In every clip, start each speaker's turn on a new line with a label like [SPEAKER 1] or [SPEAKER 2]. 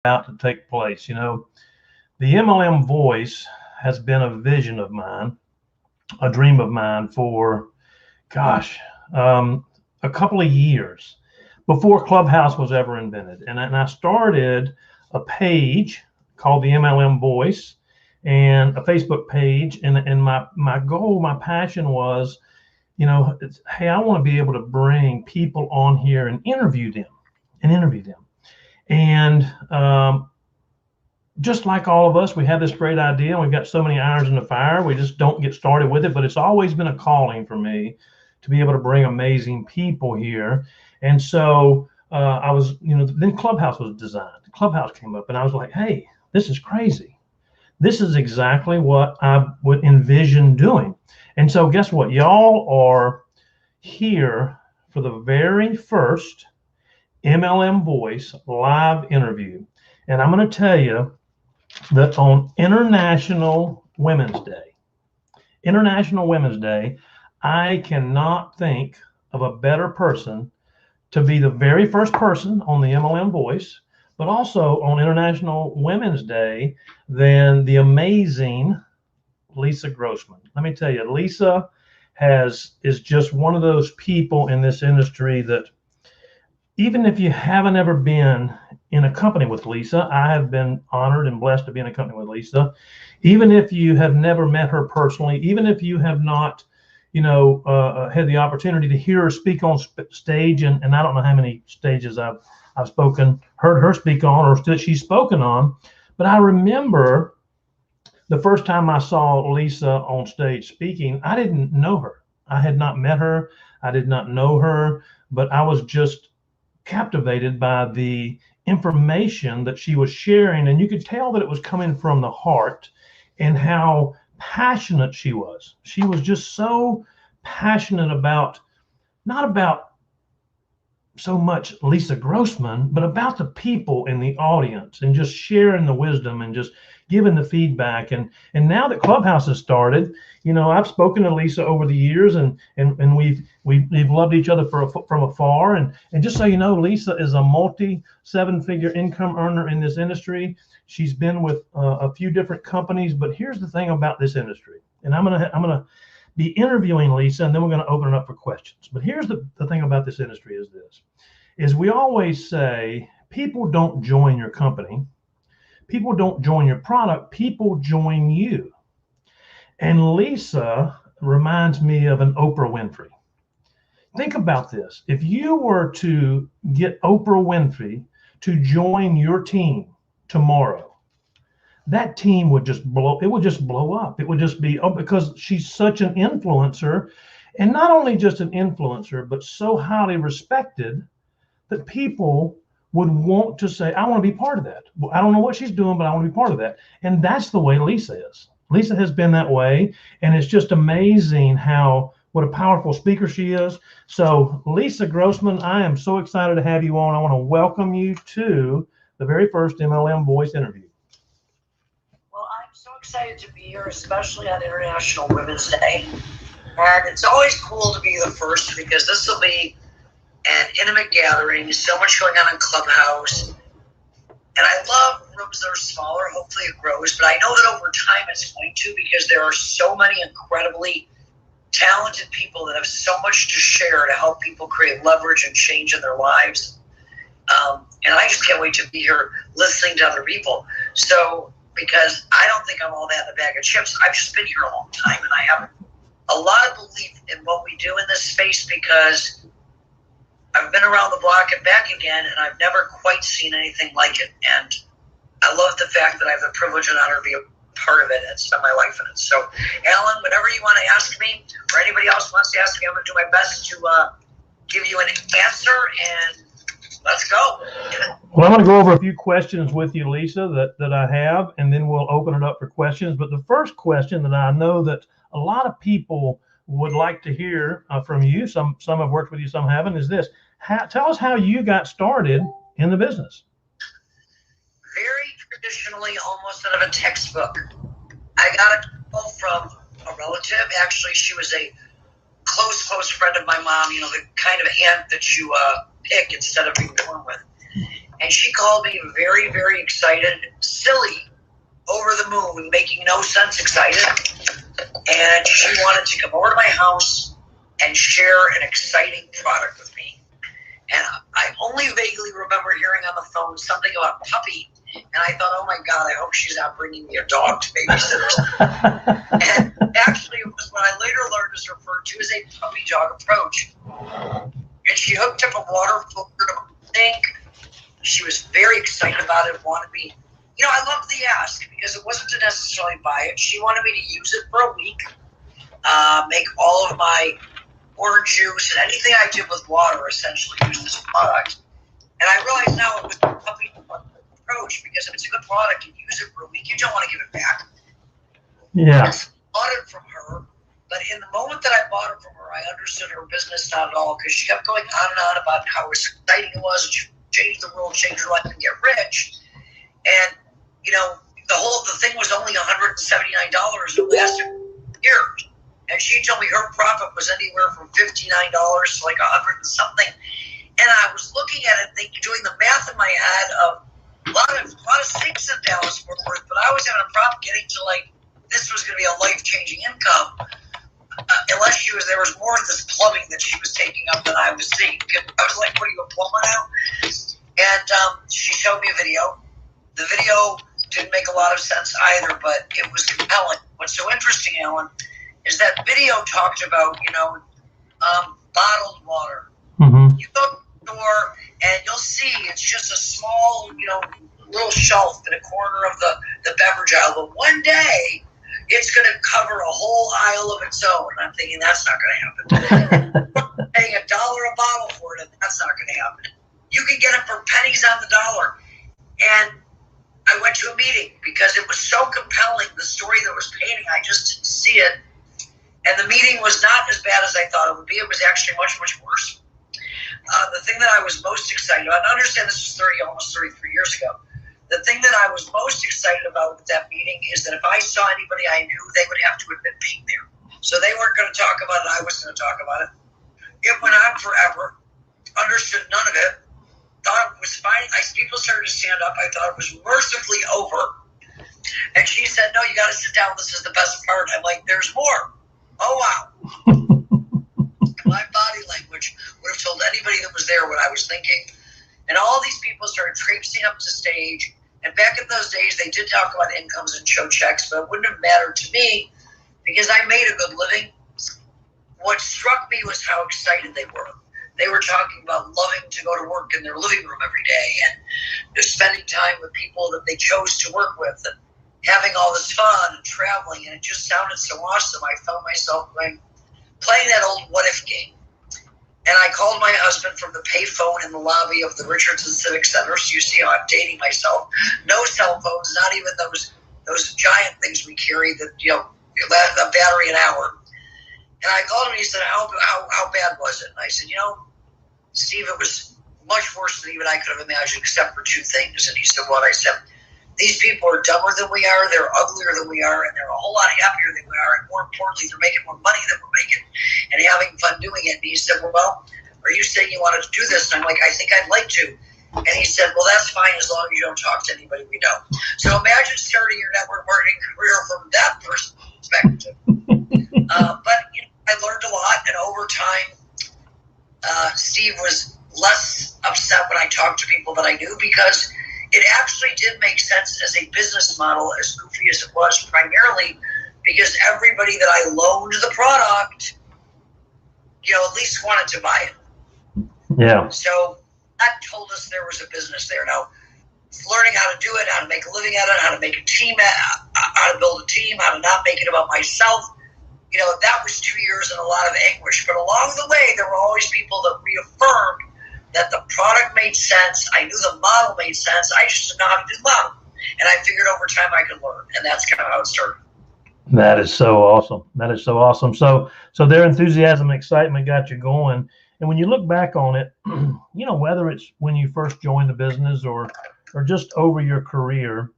[SPEAKER 1] about to take place. The MLM voice has been a vision of mine, a dream of mine for, gosh, a couple of years before Clubhouse was ever invented. And I started a page called the MLM Voice and a Facebook page. And my goal, my passion was, hey, I want to be able to bring people on here and interview them. And just like all of us, we have this great idea and we've got so many irons in the fire, we just don't get started with it. But it's always been a calling for me to be able to bring amazing people here. And so I was, then Clubhouse was designed. Clubhouse came up and I was like, hey, this is crazy. This is exactly what I would envision doing. And so guess what? Y'all are here for the very first MLM Voice live interview. And I'm going to tell you that on International Women's Day, I cannot think of a better person to be the very first person on the MLM Voice, but also on International Women's Day than the amazing Lisa Grossman. Let me tell you, Lisa is just one of those people in this industry that even if you haven't ever been in a company with Lisa, I have been honored and blessed to be in a company with Lisa. Even if you have never met her personally, even if you have not, had the opportunity to hear her speak on stage, and I don't know how many stages I've heard her speak on, or that she's spoken on, but I remember the first time I saw Lisa on stage speaking, I didn't know her. I had not met her. I did not know her, but I was just captivated by the information that she was sharing. And you could tell that it was coming from the heart and how passionate she was. She was just so passionate about, not about so much Lisa Grossman, but about the people in the audience and just sharing the wisdom and just giving the feedback. And now that Clubhouse has started, I've spoken to Lisa over the years, and we've loved each other from afar. And just so you know, Lisa is a multi-seven-figure income earner in this industry. She's been with a few different companies, but here's the thing about this industry. And I'm gonna be interviewing Lisa, and then we're gonna open it up for questions. But here's the thing about this industry is we always say people don't join your company. People don't join your product, people join you. And Lisa reminds me of an Oprah Winfrey. Think about this. If you were to get Oprah Winfrey to join your team tomorrow, that team would just blow up. It would just be, because she's such an influencer, and not only just an influencer, but so highly respected that people would want to say, I want to be part of that. Well, I don't know what she's doing, but I want to be part of that. And that's the way Lisa is. Lisa has been that way. And it's just amazing what a powerful speaker she is. So Lisa Grossman, I am so excited to have you on. I want to welcome you to the very first MLM Voice interview.
[SPEAKER 2] Well, I'm so excited to be here, especially on International Women's Day. And it's always cool to be the first, because this will be an intimate gathering, so much going on in Clubhouse. And I love rooms that are smaller. Hopefully it grows, but I know that over time it's going to, because there are so many incredibly talented people that have so much to share to help people create leverage and change in their lives. And I just can't wait to be here listening to other people. So, because I don't think I'm all that in a bag of chips. I've just been here a long time, and I have a lot of belief in what we do in this space, because I've been around the block and back again, and I've never quite seen anything like it. And I love the fact that I have the privilege and honor to be a part of it and spend my life in it. So, Alan, whatever you want to ask me, or anybody else wants to ask me, I'm going to do my best to give you an answer, and let's go.
[SPEAKER 1] Well, I'm going to go over a few questions with you, Lisa, that I have, and then we'll open it up for questions. But the first question that I know that a lot of people would like to hear from you, some have worked with you, some haven't, is this. Tell us how you got started in the business.
[SPEAKER 2] Very traditionally, almost out of a textbook. I got a call from a relative. Actually, she was a close friend of my mom, the kind of aunt that you pick instead of being born with. And she called me very, very excited, silly, over the moon, making no sense excited. And she wanted to come over to my house and share an exciting product with me. And I only vaguely remember hearing on the phone something about puppy. And I thought, oh my God, I hope she's not bringing me a dog to babysitters. And actually, it was what I later learned is referred to as a puppy dog approach. And she hooked up a water filter to my sink. She was very excited about it, wanted me. You know, I loved the ask because it wasn't to necessarily buy it. She wanted me to use it for a week, make all of my orange juice and anything I did with water, essentially use this product. And I realized now it was a puppy approach because if it's a good product, you use it for a week, you don't want to give it back.
[SPEAKER 1] Yeah.
[SPEAKER 2] I bought it from her, but in the moment that I bought it from her, I understood her business not at all because she kept going on and on about how exciting it was and she changed the world, change your life, and get rich. And you know, the thing was only $179. It lasted years. And she told me her profit was anywhere from $59 to like $100 and something. And I was looking at it, thinking, doing the math in my head of a lot of sinks in Dallas Fort Worth, but I was having a problem getting to like this was going to be a life-changing income. Unless there was more of this plumbing that she was taking up than I was seeing. I was like, what are you, a plumber now? And she showed me a video. The video didn't make a lot of sense either, but it was compelling. What's so interesting, Alan, is that video talked about, bottled water.
[SPEAKER 1] Mm-hmm.
[SPEAKER 2] You go to the store and you'll see it's just a small, little shelf in a corner of the beverage aisle. But one day, it's going to cover a whole aisle of its own. And I'm thinking, that's not going to happen. Paying $1 a bottle for it, and that's not going to happen. You can get it for pennies on the dollar. And I went to a meeting because it was so compelling, the story that was painting. I just didn't see it. And the meeting was not as bad as I thought it would be. It was actually much, much worse. The thing that I was most excited about, and I understand this was almost 33 years ago. The thing that I was most excited about with that meeting is that if I saw anybody I knew, they would have to admit being there. So they weren't going to talk about it. I was going to talk about it. It went on forever. Understood none of it. Thought it was fine. People started to stand up. I thought it was mercifully over. And she said, no, you got to sit down. This is the best part. I'm like, there's more. Oh, wow. My body language would have told anybody that was there what I was thinking. And all these people started traipsing up to stage. And back in those days, they did talk about incomes and show checks, but it wouldn't have mattered to me because I made a good living. What struck me was how excited they were. They were talking about loving to go to work in their living room every day and just spending time with people that they chose to work with and having all this fun and traveling. And it just sounded so awesome. I found myself playing that old what if game. And I called my husband from the payphone in the lobby of the Richardson Civic Center. So you see how I'm dating myself. No cell phones, not even those giant things we carry that, a battery an hour. And I called him and he said, how bad was it? And I said, Steve, it was much worse than even I could have imagined except for two things. And he said, what? I said, these people are dumber than we are, they're uglier than we are, and they're a whole lot happier than we are, and more importantly, they're making more money than we're making and having fun doing it. And he said, well, are you saying you wanted to do this? And I'm like, I think I'd like to. And he said, well, that's fine as long as you don't talk to anybody we know. So imagine starting your network marketing career from that perspective. But I learned a lot, and over time, Steve was less upset when I talked to people that I knew because it actually did make sense as a business model, as goofy as it was, primarily because everybody that I loaned the product, at least wanted to buy it.
[SPEAKER 1] Yeah.
[SPEAKER 2] So that told us there was a business there. Now, learning how to do it, how to make a living at it, how to make a team, how to build a team, how to not make it about myself, that was 2 years and a lot of anguish. But along the way, there were always people that reaffirmed that the product made sense. I knew the model made sense. I just didn't know how to do the model. And I figured over time I could learn. And that's kind of how it started.
[SPEAKER 1] That is so awesome. That is so awesome. So their enthusiasm and excitement got you going. And when you look back on it, whether it's when you first joined the business or just over your career,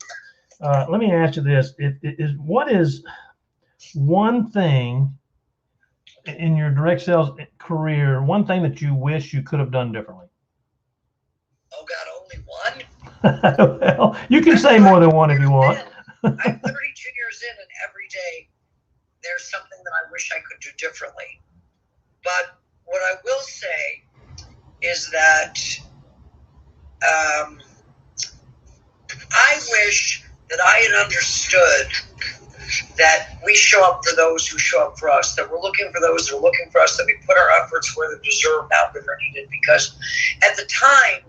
[SPEAKER 1] let me ask you this. What is one thing in your direct sales career, one thing that you wish you could have done differently?
[SPEAKER 2] Oh God, only one?
[SPEAKER 1] Well, you can say more than one if you want.
[SPEAKER 2] I'm 32 years in, and every day there's something that I wish I could do differently. But what I will say is that I wish that I had understood that we show up for those who show up for us, that we're looking for those who are looking for us, that we put our efforts where they deserve, not where they're needed. Because at the time,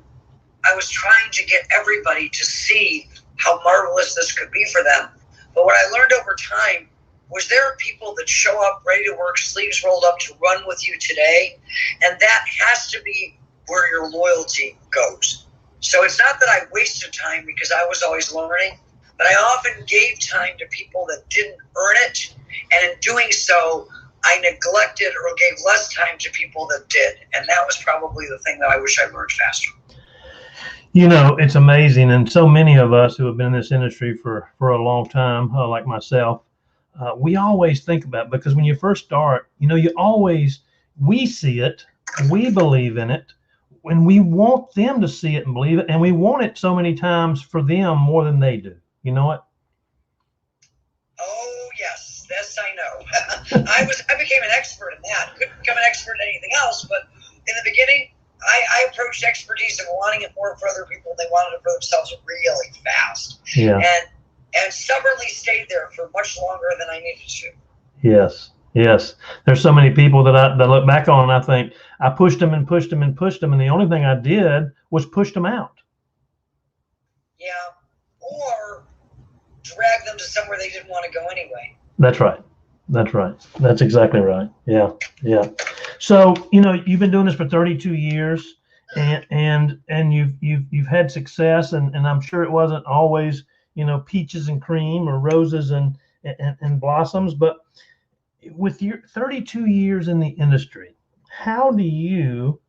[SPEAKER 2] I was trying to get everybody to see how marvelous this could be for them. But what I learned over time was there are people that show up ready to work, sleeves rolled up to run with you today. And that has to be where your loyalty goes. So it's not that I wasted time because I was always learning, but I often gave time to people that didn't earn it. And in doing so, I neglected or gave less time to people that did. And that was probably the thing that I wish I learned faster.
[SPEAKER 1] You know, it's amazing. And so many of us who have been in this industry for a long time, like myself, we always think about, because when you first start, you know, we see it, we believe in it, and we want them to see it and believe it. And we want it so many times for them more than they do. You know it?
[SPEAKER 2] Oh, yes, I know. I became an expert in that. Couldn't become an expert in anything else, but in the beginning, I approached expertise and wanting it more for other people. They wanted it for themselves really fast.
[SPEAKER 1] Yeah.
[SPEAKER 2] And stubbornly stayed there for much longer than I needed to.
[SPEAKER 1] Yes. Yes. There's so many people that look back on and I think I pushed them and pushed them and pushed them, and the only thing I did was push them out.
[SPEAKER 2] Yeah. Or drag them to somewhere they didn't want to go anyway.
[SPEAKER 1] That's right. That's right. That's exactly right. Yeah. Yeah. So, you know, you've been doing this for 32 years and you've had success, and I'm sure it wasn't always, you know, peaches and cream or roses and blossoms, but with your 32 years in the industry, how do you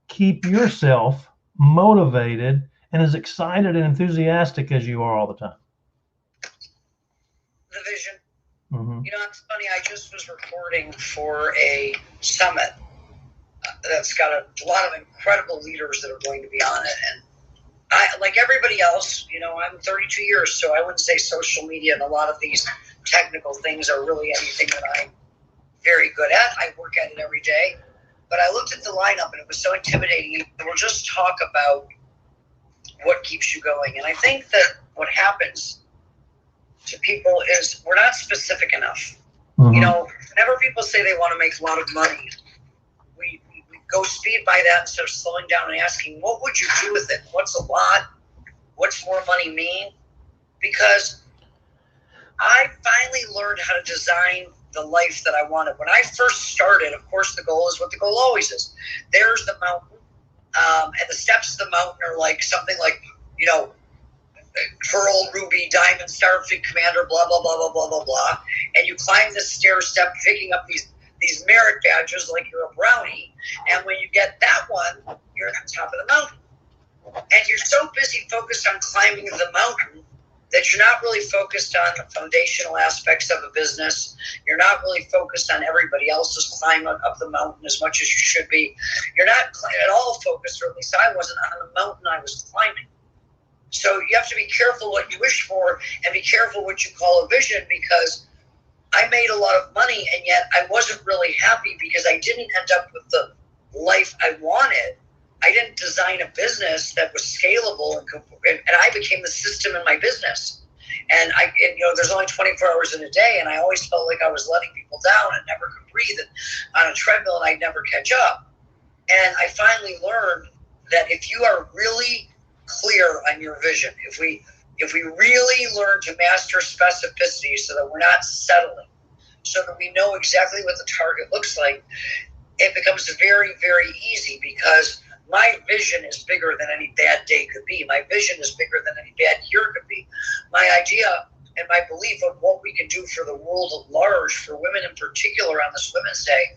[SPEAKER 1] keep yourself motivated and as excited and enthusiastic as you are all the time?
[SPEAKER 2] The vision.
[SPEAKER 1] Mm-hmm.
[SPEAKER 2] You know, it's funny, I just was recording for a summit that's got a lot of incredible leaders that are going to be on it. And I, like everybody else, you know, I'm 32 years, so I wouldn't say social media and a lot of these technical things are really anything that I'm very good at. I work at it every day. But I looked at the lineup and it was so intimidating. We'll just talk about what keeps you going. And I think that what happens to people is we're not specific enough. Mm-hmm. You know, whenever people say they want to make a lot of money, we go speed by that instead of slowing down and asking, what would you do with it? What's a lot? What's more money mean? Because I finally learned how to design the life that I wanted. When I first started, of course, the goal is what the goal always is. There's the mountain, and the steps of the mountain are like something like, you know, Pearl, Ruby, Diamond, Starfleet Commander, blah, blah, blah, blah, blah, blah, blah. And you climb this stair step, picking up these merit badges like you're a brownie. And when you get that one, you're at the top of the mountain. And you're so busy focused on climbing the mountain that you're not really focused on the foundational aspects of a business. You're not really focused on everybody else's climb up the mountain as much as you should be. You're not at all focused, or at least I wasn't, on the mountain I was climbing. So you have to be careful what you wish for and be careful what you call a vision, because I made a lot of money and yet I wasn't really happy because I didn't end up with the life I wanted. I didn't design a business that was scalable, and I became the system in my business. And you know, there's only 24 hours in a day, and I always felt like I was letting people down and never could breathe on a treadmill, and I'd never catch up. And I finally learned that if you are really clear on your vision, if we really learn to master specificity so that we're not settling, so that we know exactly what the target looks like, it becomes very, very easy, because my vision is bigger than any bad day could be. My vision is bigger than any bad year could be. My idea and my belief of what we can do for the world at large, for women in particular on this Women's Day,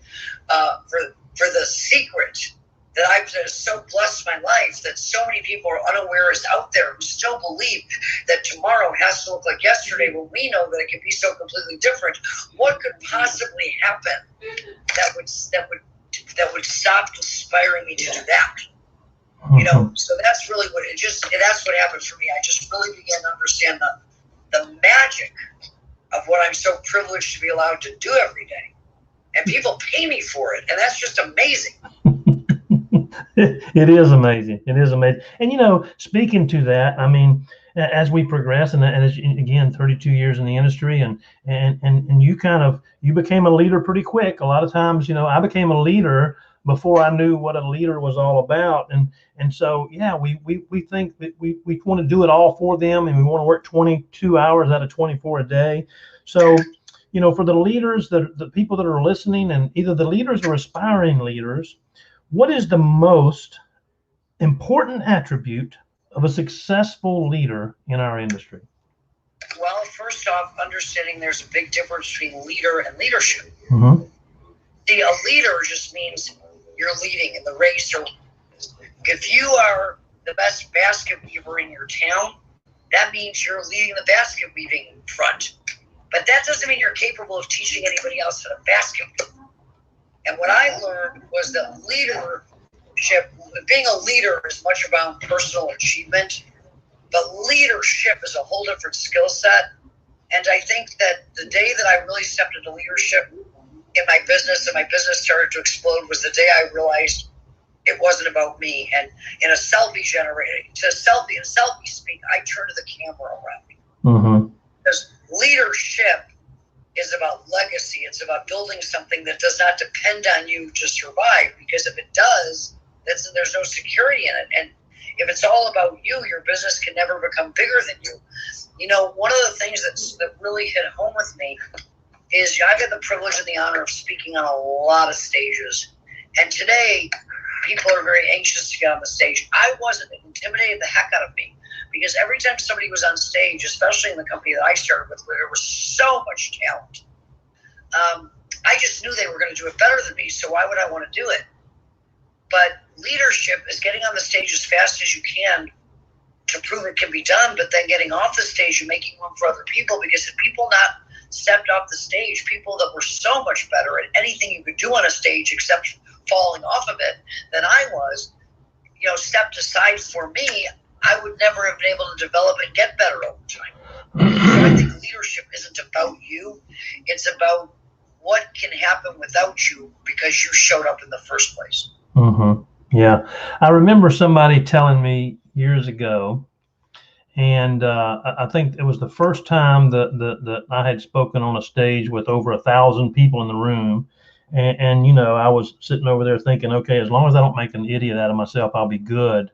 [SPEAKER 2] for the secret that has so blessed my life that so many people are unaware is out there, who still believe that tomorrow has to look like yesterday, when we know that it can be so completely different. What could possibly happen that would stop inspiring me to do that? You know, so that's really what that's what happened for me. I just really began to understand the magic of what I'm so privileged to be allowed to do every day. And people pay me for it. And that's just amazing.
[SPEAKER 1] It is amazing. It is amazing. And, you know, speaking to that, I mean, as we progress and as, again, 32 years in the industry and you became a leader pretty quick. A lot of times, you know, I became a leader before I knew what a leader was all about. And so, yeah, we think that we want to do it all for them, and we want to work 22 hours out of 24 a day. So, you know, for the leaders, the people that are listening, and either the leaders or aspiring leaders, what is the most important attribute of a successful leader in our industry?
[SPEAKER 2] Well, first off, understanding there's a big difference between leader and leadership.
[SPEAKER 1] Mm-hmm.
[SPEAKER 2] See, a leader just means you're leading in the race. Or if you are the best basket weaver in your town, that means you're leading the basket weaving front. But that doesn't mean you're capable of teaching anybody else how to basket weave. And what I learned was that leadership, being a leader, is much about personal achievement, but leadership is a whole different skill set. And I think that the day that I really stepped into leadership in my business and my business started to explode was the day I realized it wasn't about me. And in a selfie speak, I turn to the camera around me.
[SPEAKER 1] Mm-hmm.
[SPEAKER 2] Because leadership is about legacy. It's about building something that does not depend on you to survive, because if it does, there's no security in it. And if it's all about you, your business can never become bigger than you. You know, one of the things that really hit home with me is I've had the privilege and the honor of speaking on a lot of stages. And today, people are very anxious to get on the stage. I wasn't. It intimidated the heck out of me, because every time somebody was on stage, especially in the company that I started with, where there was so much talent, I just knew they were going to do it better than me, so why would I want to do it? But leadership is getting on the stage as fast as you can to prove it can be done, but then getting off the stage and making room for other people, because if people not stepped off the stage, people that were so much better at anything you could do on a stage except falling off of it than I was, you know, stepped aside for me, I would never have been able to develop and get better over time. So I think leadership isn't about you. It's about what can happen without you because you showed up in the first place.
[SPEAKER 1] Mm-hmm. Yeah. I remember somebody telling me years ago, and I think it was the first time that I had spoken on a stage with over 1,000 people in the room. And, you know, I was sitting over there thinking, okay, as long as I don't make an idiot out of myself, I'll be good.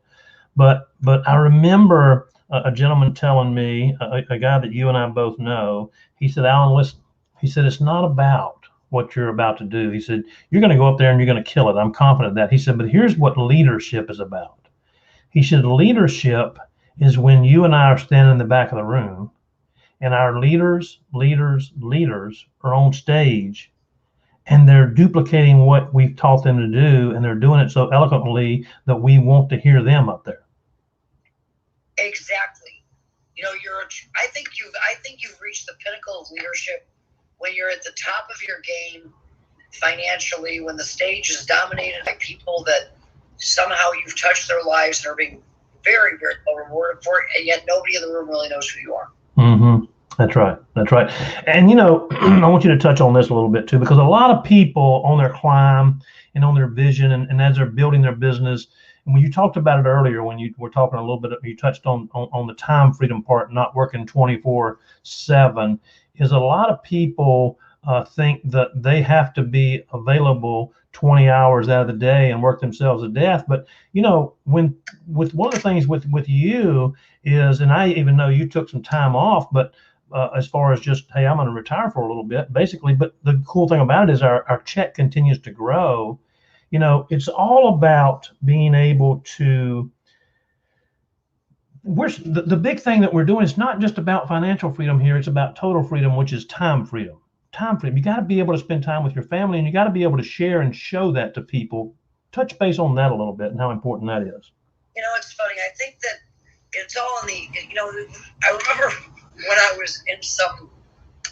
[SPEAKER 1] But I remember a gentleman telling me, a guy that you and I both know, he said, Alan, listen, he said, it's not about what you're about to do. He said, you're going to go up there and you're going to kill it. I'm confident of that. He said, but here's what leadership is about. He said, leadership is when you and I are standing in the back of the room and our leaders are on stage and they're duplicating what we've taught them to do, and they're doing it so eloquently that we want to hear them up there.
[SPEAKER 2] Exactly. You know, I think you've reached the pinnacle of leadership when you're at the top of your game financially, when the stage is dominated by people that somehow you've touched their lives and are being very, very well rewarded for it, and yet nobody in the room really knows who you are.
[SPEAKER 1] Mm-hmm. That's right. That's right. And, you know, I want you to touch on this a little bit too, because a lot of people on their climb and on their vision and as they're building their business, and when you talked about it earlier, when you were talking a little bit, you touched on the time freedom part, not working 24/7, is a lot of people think that they have to be available 20 hours out of the day and work themselves to death. But, you know, with one of the things with you is, and I even know you took some time off, but as far as just, hey, I'm going to retire for a little bit, basically. But the cool thing about it is our check continues to grow. You know, it's all about being able to, the big thing that we're doing is not just about financial freedom here. It's about total freedom, which is time freedom. Time freedom. You got to be able to spend time with your family, and you got to be able to share and show that to people. Touch base on that a little bit and how important that is.
[SPEAKER 2] You know, it's funny. I think that it's all in the, you know, I remember when I was in some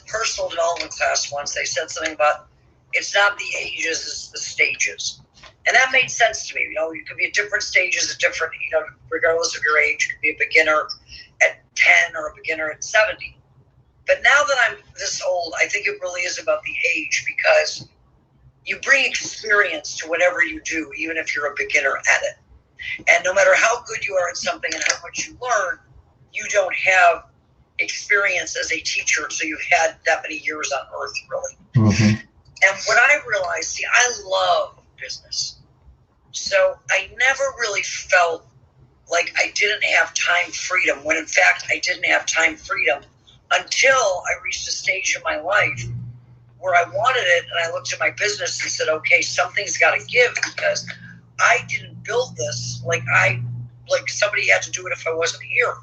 [SPEAKER 2] personal development class once, they said something about it's not the ages, it's the stages. And that made sense to me. You know, you could be at different stages, at different, you know, regardless of your age. You could be a beginner at 10 or a beginner at 70. But now that I'm this old, I think it really is about the age, because you bring experience to whatever you do, even if you're a beginner at it. And no matter how good you are at something and how much you learn, you don't have experience as a teacher, so you've had that many years on earth, really. Mm-hmm. And what I realized, see, I love business. So I never really felt like I didn't have time freedom, when in fact I didn't have time freedom until I reached a stage in my life where I wanted it, and I looked at my business and said, okay, something's got to give, because I didn't build this like somebody had to do it if I wasn't here.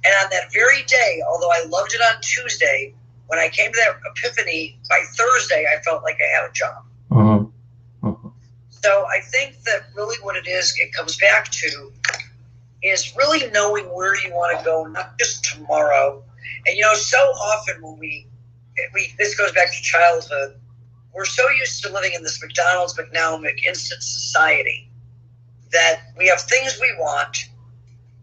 [SPEAKER 2] And on that very day, although I loved it on Tuesday, when I came to that epiphany, by Thursday, I felt like I had a job. Mm-hmm. Mm-hmm. So I think that really what it comes back to is really knowing where you want to go, not just tomorrow. And, you know, so often when we this goes back to childhood, we're so used to living in this McDonald's, McInstant society that we have things we want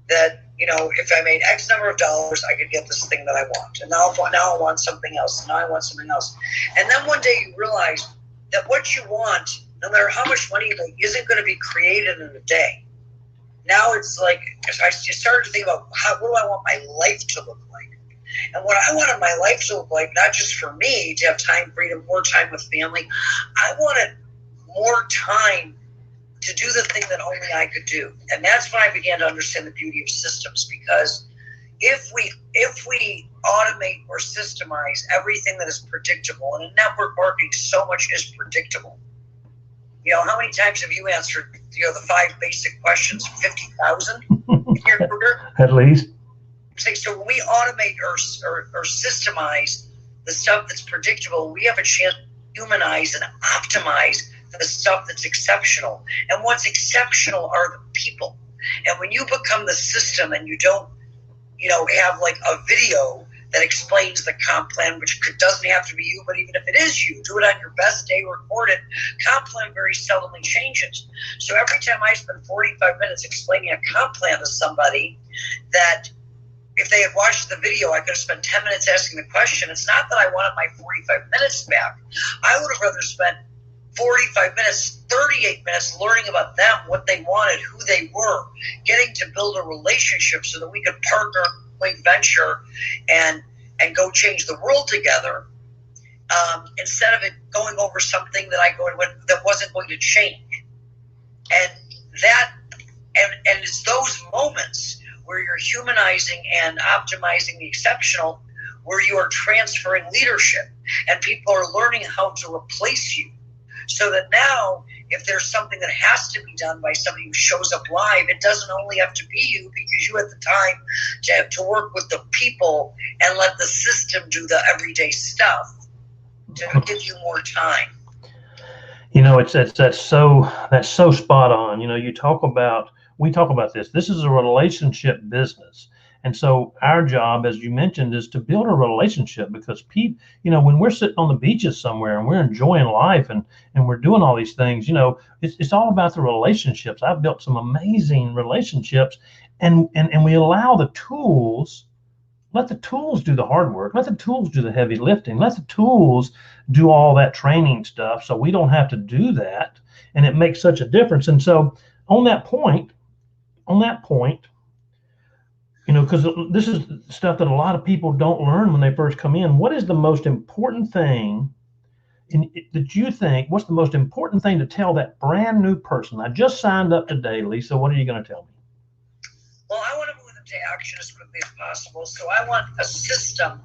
[SPEAKER 2] that, you know, if I made X number of dollars, I could get this thing that I want. And now I want something else. And now I want something else. And then one day you realize that what you want, no matter how much money you make, isn't going to be created in a day. Now it's like, I started to think about what do I want my life to look like? And what I wanted my life to look like, not just for me to have time freedom, more time with family, I wanted more time to do the thing that only I could do. And that's when I began to understand the beauty of systems, because if we automate or systemize everything that is predictable, and in network marketing, so much is predictable. You know, how many times have you answered, you know, the 5 basic questions? 50,000 in your career?
[SPEAKER 1] At least.
[SPEAKER 2] So when we automate or systemize the stuff that's predictable, we have a chance to humanize and optimize the stuff that's exceptional. And what's exceptional are the people. And when you become the system and you don't, you know, have like a video that explains the comp plan, which doesn't have to be you, but even if it is you, do it on your best day, record it. Comp plan very seldomly changes. So every time I spend 45 minutes explaining a comp plan to somebody, that if they had watched the video, I could have spent 10 minutes asking the question. It's not that I wanted my 45 minutes back. I would have rather spent 45 minutes, 38 minutes learning about them, what they wanted, who they were, getting to build a relationship so that we could partner, joint venture, and go change the world together, instead of it going over something that wasn't going to change. And it's those moments where you're humanizing and optimizing the exceptional, where you are transferring leadership and people are learning how to replace you. So that now, if there's something that has to be done by somebody who shows up live, it doesn't only have to be you, because you had the time to work with the people and let the system do the everyday stuff to give you more time.
[SPEAKER 1] You know, that's so spot on. You know, we talk about this. This is a relationship business. And so our job, as you mentioned, is to build a relationship, because people, you know, when we're sitting on the beaches somewhere and we're enjoying life and we're doing all these things, you know, it's all about the relationships. I've built some amazing relationships, and we allow the tools, let the tools do the hard work. Let the tools do the heavy lifting. Let the tools do all that training stuff, so we don't have to do that. And it makes such a difference. And so on that point, you know, because this is stuff that a lot of people don't learn when they first come in. What is the most important thing that you think, what's the most important thing to tell that brand new person? I just signed up today, Lisa. What are you going to tell me?
[SPEAKER 2] Well, I want to move them to action as quickly as possible. So I want a system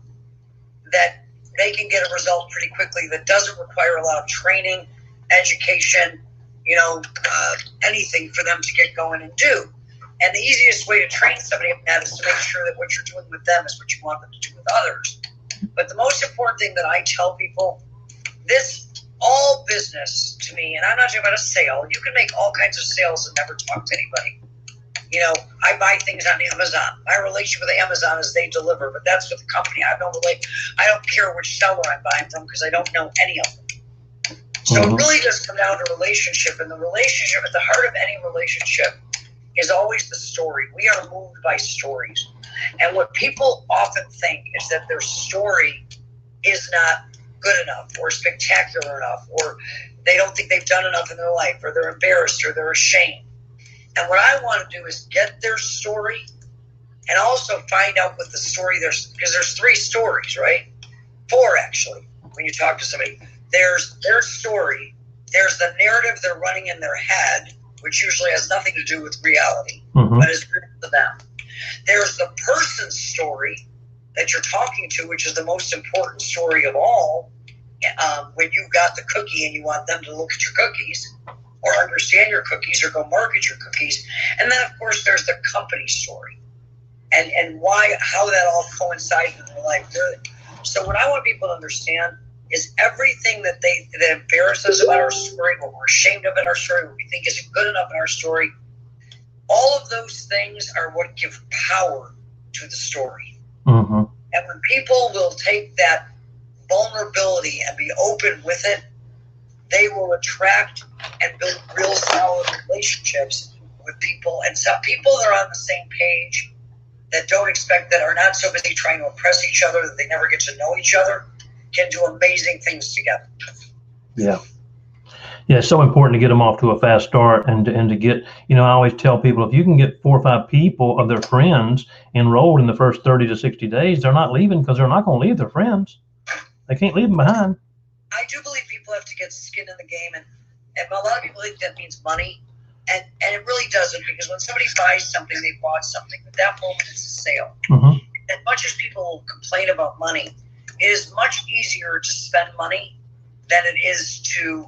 [SPEAKER 2] that they can get a result pretty quickly, that doesn't require a lot of training, education, you know, anything for them to get going and do. And the easiest way to train somebody on that is to make sure that what you're doing with them is what you want them to do with others. But the most important thing that I tell people, all business to me, and I'm not talking about a sale. You can make all kinds of sales and never talk to anybody. You know, I buy things on Amazon. My relationship with Amazon is they deliver, but that's with the company. I don't care which seller I'm buying from, because I don't know any of them. So it really does come down to relationship, and the relationship at the heart of any relationship is always the story. We are moved by stories. And what people often think is that their story is not good enough or spectacular enough, or they don't think they've done enough in their life, or they're embarrassed, or they're ashamed. And what I want to do is get their story and also find out what the story because there's 3 stories, right? 4 actually, when you talk to somebody. There's their story, there's the narrative they're running in their head, which usually has nothing to do with reality, but is real to them. There's the person's story that you're talking to, which is the most important story of all. When you've got the cookie and you want them to look at your cookies or understand your cookies or go market your cookies. And then, of course, there's the company story and how that all coincides in their life. So what I want people to understand is everything that embarrass us about our story, what we're ashamed of in our story, what we think isn't good enough in our story, all of those things are what give power to the story. And when people will take that vulnerability and be open with it, they will attract and build real solid relationships with people. And some people that are on the same page, that don't expect, that are not so busy trying to impress each other that they never get to know each other, can do amazing things together. Yeah,
[SPEAKER 1] it's so important to get them off to a fast start and to get, I always tell people, if you can get 4 or 5 people of their friends enrolled in the first 30 to 60 days, they're not leaving, because they're not going to leave their friends. They can't leave them behind.
[SPEAKER 2] I do believe people have to get skin in the game, and a lot of people think that means money, and it really doesn't, because when somebody buys something, they bought something. At that moment, it's a sale. As much as people complain about money, it is much easier to spend money than it is to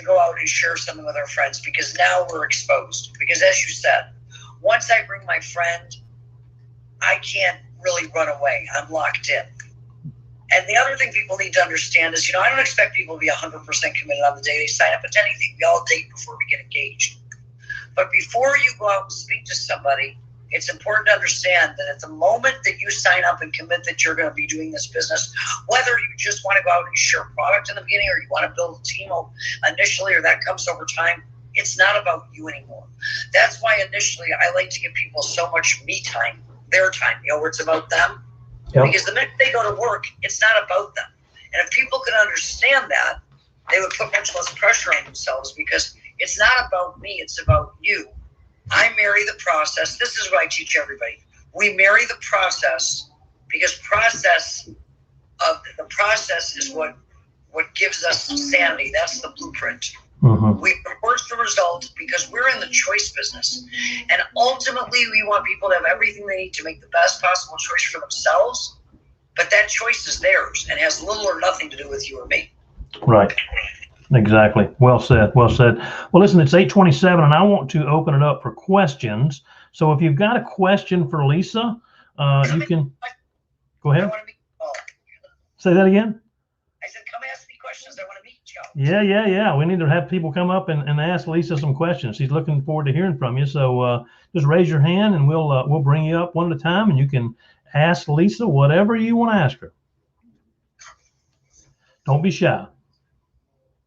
[SPEAKER 2] go out and share something with our friends, because now we're exposed. Because as you said, once I bring my friend, I can't really run away. I'm locked in. And the other thing people need to understand is, I don't expect people to be 100% committed on the day they sign up to anything. We all date before we get engaged. But before you go out and speak to somebody, it's important to understand that at the moment that you sign up and commit that you're going to be doing this business, whether you just want to go out and share product in the beginning, or you want to build a team initially, or that comes over time, it's not about you anymore. That's why initially I like to give people so much me time, their time, where it's about them. Yep. Because the minute they go to work, it's not about them. And if people could understand that, they would put much less pressure on themselves, because it's not about me, it's about you. I marry the process. This is what I teach everybody. We marry the process, because the process is what gives us sanity. That's the blueprint. We reverse the result, because we're in the choice business. And ultimately, we want people to have everything they need to make the best possible choice for themselves. But that choice is theirs and has little or nothing to do with you or me.
[SPEAKER 1] Right. Exactly. Well said. Well said. Well, listen, it's 8:27, and I want to open it up for questions. So if you've got a question for Lisa, you can go ahead. Say that again.
[SPEAKER 2] I said, come ask me questions. I want to meet you.
[SPEAKER 1] Yeah. We need to have people come up and ask Lisa some questions. She's looking forward to hearing from you. So just raise your hand, and we'll bring you up one at a time, and you can ask Lisa whatever you want to ask her. Don't be shy.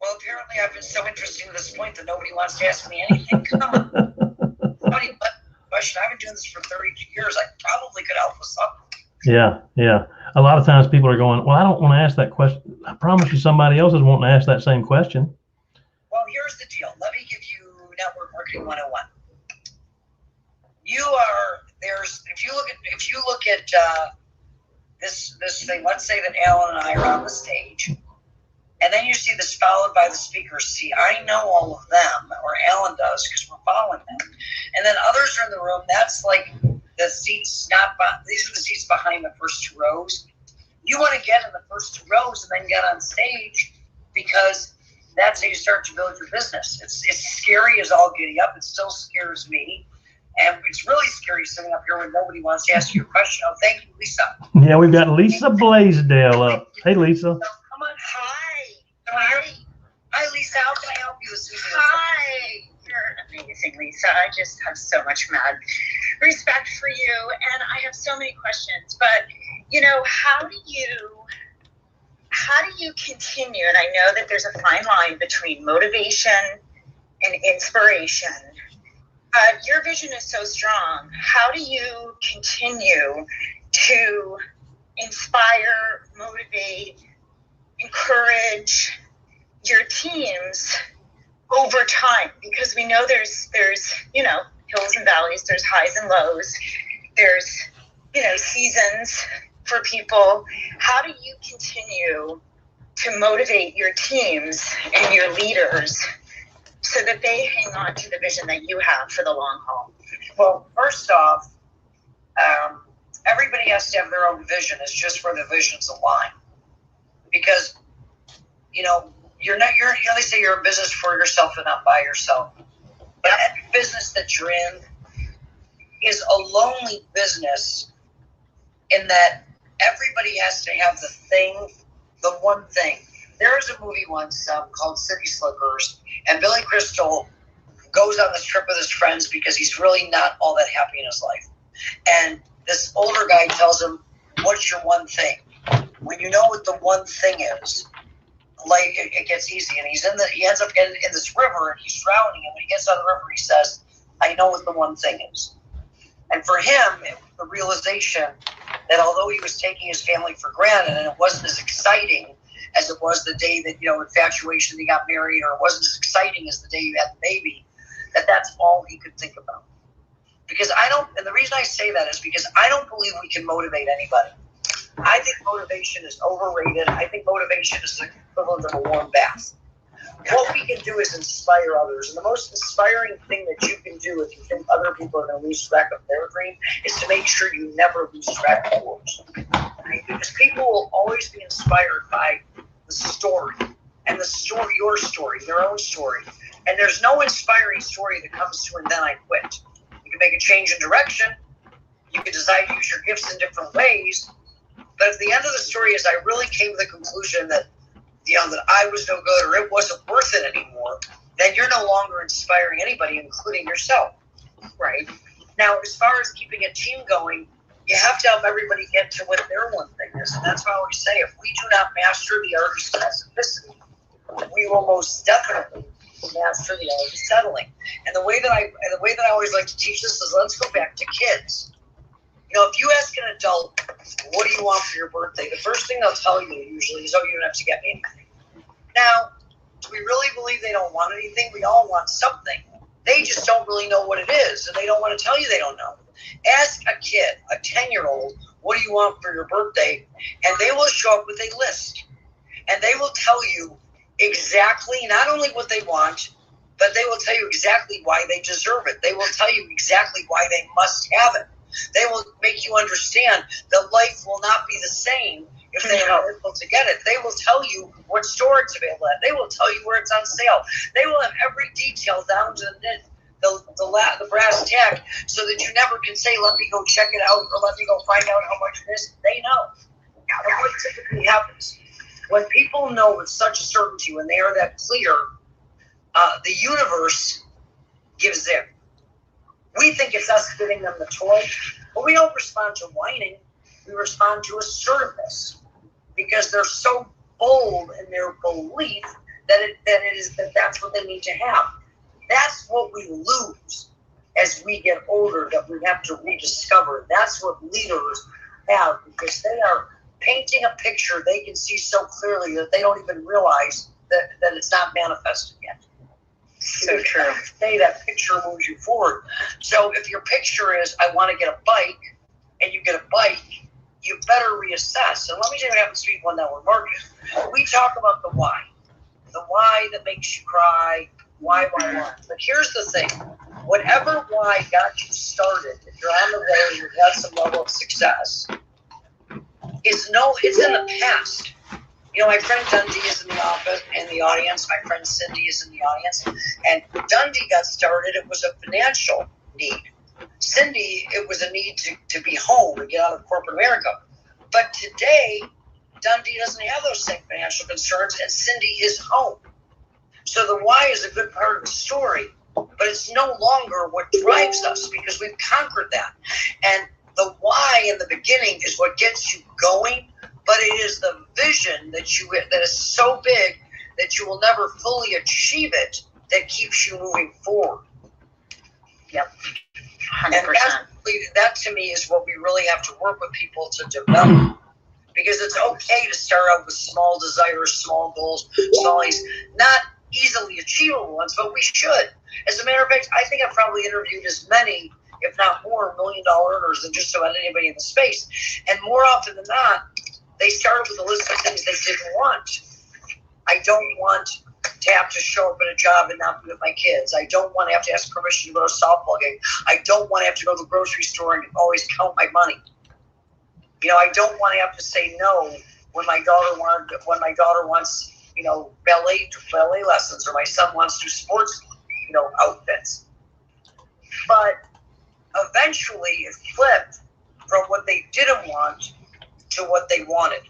[SPEAKER 2] Well, apparently I've been so interesting to this point that nobody wants to ask me anything. Come on. Somebody left a question. I've been doing this for 32 years. I probably could help with something.
[SPEAKER 1] Yeah. A lot of times people are going, well, I don't want to ask that question. I promise you somebody else is wanting to ask that same question.
[SPEAKER 2] Well, here's the deal. Let me give you Network Marketing 101. If you look at this thing, let's say that Alan and I are on the stage, and then you see this followed by the speakers. See, I know all of them, or Alan does, because we're following them. And then others are in the room. That's like the seats, these are the seats behind the first 2 rows. You want to get in the first 2 rows and then get on stage, because that's how you start to build your business. It's scary as all giddy up. It still scares me. And it's really scary sitting up here when nobody wants to ask you a question. Oh, thank you, Lisa.
[SPEAKER 1] Yeah, we've got Lisa Blaisdell up. Hey, Lisa.
[SPEAKER 2] Come on. Hi, Lisa. How can I help you this evening?
[SPEAKER 3] Hi. You're amazing, Lisa. I just have so much mad respect for you, and I have so many questions. But, how do you how do you continue? And I know that there's a fine line between motivation and inspiration. Your vision is so strong. How do you continue to inspire, motivate, encourage your teams over time? Because we know there's hills and valleys, there's highs and lows, there's seasons for people. How do you continue to motivate your teams and your leaders so that they hang on to the vision that you have for the long haul?
[SPEAKER 2] Well, first off, everybody has to have their own vision. It's just where the visions align. Because, they say you're in business for yourself and not by yourself. But every business that you're in is a lonely business in that everybody has to have the one thing. There was a movie once called City Slickers, and Billy Crystal goes on this trip with his friends because he's really not all that happy in his life. And this older guy tells him, "What's your one thing?" When you know what the one thing is, like it gets easy. And he ends up getting in this river and he's drowning. And when he gets out of the river, he says, "I know what the one thing is." And for him, it was the realization that although he was taking his family for granted and it wasn't as exciting as it was the day that, infatuation, he got married, or it wasn't as exciting as the day you had the baby, that's all he could think about. And the reason I say that is because I don't believe we can motivate anybody. I think motivation is overrated. I think motivation is the equivalent of a warm bath. What we can do is inspire others. And the most inspiring thing that you can do if you think other people are going to lose track of their dream is to make sure you never lose track of yours. Right? Because people will always be inspired by the story. And your story, their own story. And there's no inspiring story that comes to, "and then I quit." You can make a change in direction. You can decide to use your gifts in different ways. But if the end of the story is, "I really came to the conclusion that that I was no good or it wasn't worth it anymore," then you're no longer inspiring anybody, including yourself. Right? Now, as far as keeping a team going, you have to help everybody get to what their one thing is. And that's why I always say, if we do not master the art of specificity, we will most definitely master the art of settling. And the way that I always like to teach this is, let's go back to kids. If you ask an adult, "What do you want for your birthday?" the first thing they'll tell you usually is, "Oh, you don't have to get me anything." Now, do we really believe they don't want anything? We all want something. They just don't really know what it is, and they don't want to tell you they don't know. Ask a kid, a 10-year-old, "What do you want for your birthday?" And they will show up with a list. And they will tell you exactly not only what they want, but they will tell you exactly why they deserve it. They will tell you exactly why they must have it. They will make you understand that life will not be the same if they are able to get it. They will tell you what store it's available at. They will tell you where it's on sale. They will have every detail down to the brass tack, so that you never can say, "Let me go check it out," or "Let me go find out how much it is." They know. And what typically happens when people know with such certainty, when they are that clear, the universe gives in. We think it's us giving them the toy, but we don't respond to whining. We respond to assertiveness, because they're so bold in their belief that's what they need to have. That's what we lose as we get older, that we have to rediscover. That's what leaders have, because they are painting a picture they can see so clearly that they don't even realize that it's not manifested yet. So true. That picture moves you forward. So if your picture is, "I want to get a bike," and you get a bike, you better reassess. And let me tell you what happens to people in network marketing. We talk about the why that makes you cry, why. But here's the thing: whatever why got you started, if you're on the road, you've had some level of success, it's in the past. My friend Dundee is in the audience. My friend Cindy is in the audience. And Dundee got started, it was a financial need. Cindy, it was a need to be home and get out of corporate America. But today, Dundee doesn't have those same financial concerns, and Cindy is home. So the why is a good part of the story, but it's no longer what drives us, because we've conquered that. And the why in the beginning is what gets you going but it is the vision that is so big that you will never fully achieve it that keeps you moving forward.
[SPEAKER 3] Yep. 100%.
[SPEAKER 2] And that to me is what we really have to work with people to develop. Because it's okay to start out with small desires, small goals, not easily achievable ones, but we should. As a matter of fact, I think I've probably interviewed as many, if not more, $1 million earners than just about anybody in the space. And more often than not, they started with a list of things they didn't want. I don't want to have to show up at a job and not be with my kids. I don't want to have to ask permission to go to a softball game. I don't want to have to go to the grocery store and always count my money. I don't want to have to say no when my daughter wants, ballet lessons, or my son wants to do sports, outfits. But eventually it flipped from what they didn't want to what they wanted.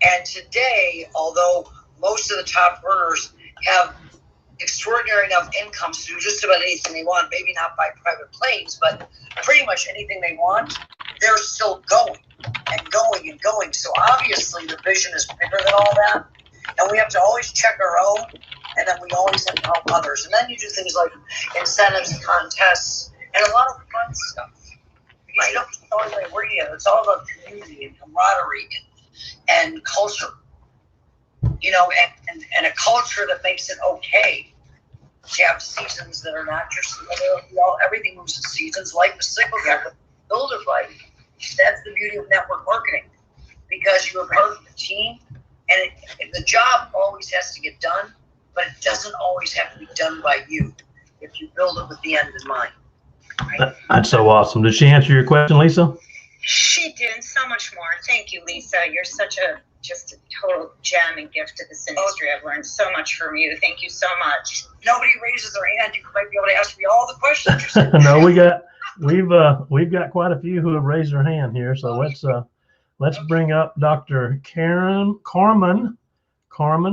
[SPEAKER 2] And today, although most of the top earners have extraordinary enough incomes to do just about anything they want, maybe not by private planes, but pretty much anything they want, they're still going and going and going. So obviously the vision is bigger than all that. And we have to always check our own, and then we always have to help others. And then you do things like incentives, contests, and a lot of fun stuff. Because you don't always like work together. It's all about community and camaraderie and culture. And a culture that makes it okay to have seasons that are not just, everything moves in seasons. Life is cyclical. Build it right. That's the beauty of network marketing, because you're part of the team, and the job always has to get done, but it doesn't always have to be done by you if you build it with the end in mind. Right?
[SPEAKER 1] That's so awesome. Did she answer your question, Lisa?
[SPEAKER 3] She did, and so much more. Thank you, Lisa. You're just a total gem and gift to this industry. I've learned so much from you. Thank you so much.
[SPEAKER 2] Nobody raises their hand. You might be able to ask me all the questions.
[SPEAKER 1] No, we've got quite a few who have raised their hand here. So let's bring up Dr. Carmen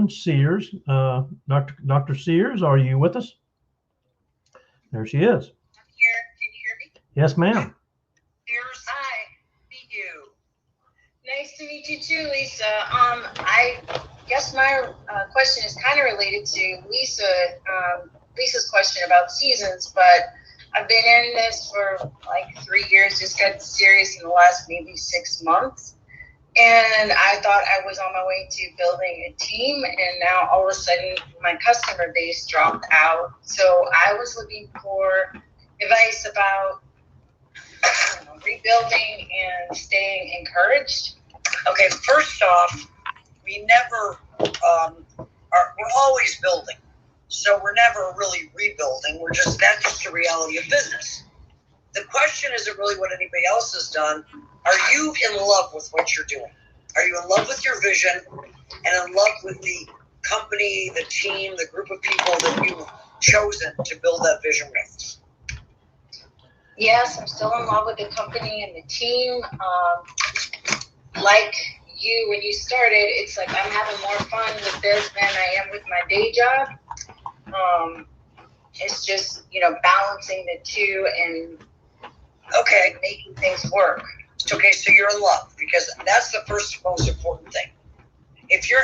[SPEAKER 1] Sears. Dr. Sears, are you with us? There she is.
[SPEAKER 3] I'm here. Can you hear me?
[SPEAKER 1] Yes, ma'am.
[SPEAKER 2] Sears, hi. Meet you.
[SPEAKER 4] Nice to meet you too, Lisa. I guess my question is kind of related to Lisa's question about seasons, but I've been in this for like 3 years, just got serious in the last maybe 6 months. And I thought I was on my way to building a team, and now all of a sudden my customer base dropped out. So I was looking for advice about rebuilding and staying encouraged.
[SPEAKER 2] Okay, first off, we never we're always building. So we're never really rebuilding. That's just the reality of business. The question isn't really what anybody else has done. Are you in love with what you're doing? Are you in love with your vision and in love with the company, the team, the group of people that you've chosen to build that vision with?
[SPEAKER 4] Yes, I'm still in love with the company and the team. Like you, when you started, it's like I'm having more fun with this than I am with my day job. It's just, balancing the two and making things work.
[SPEAKER 2] Okay, so you're in love, because that's the first most important thing. If you're,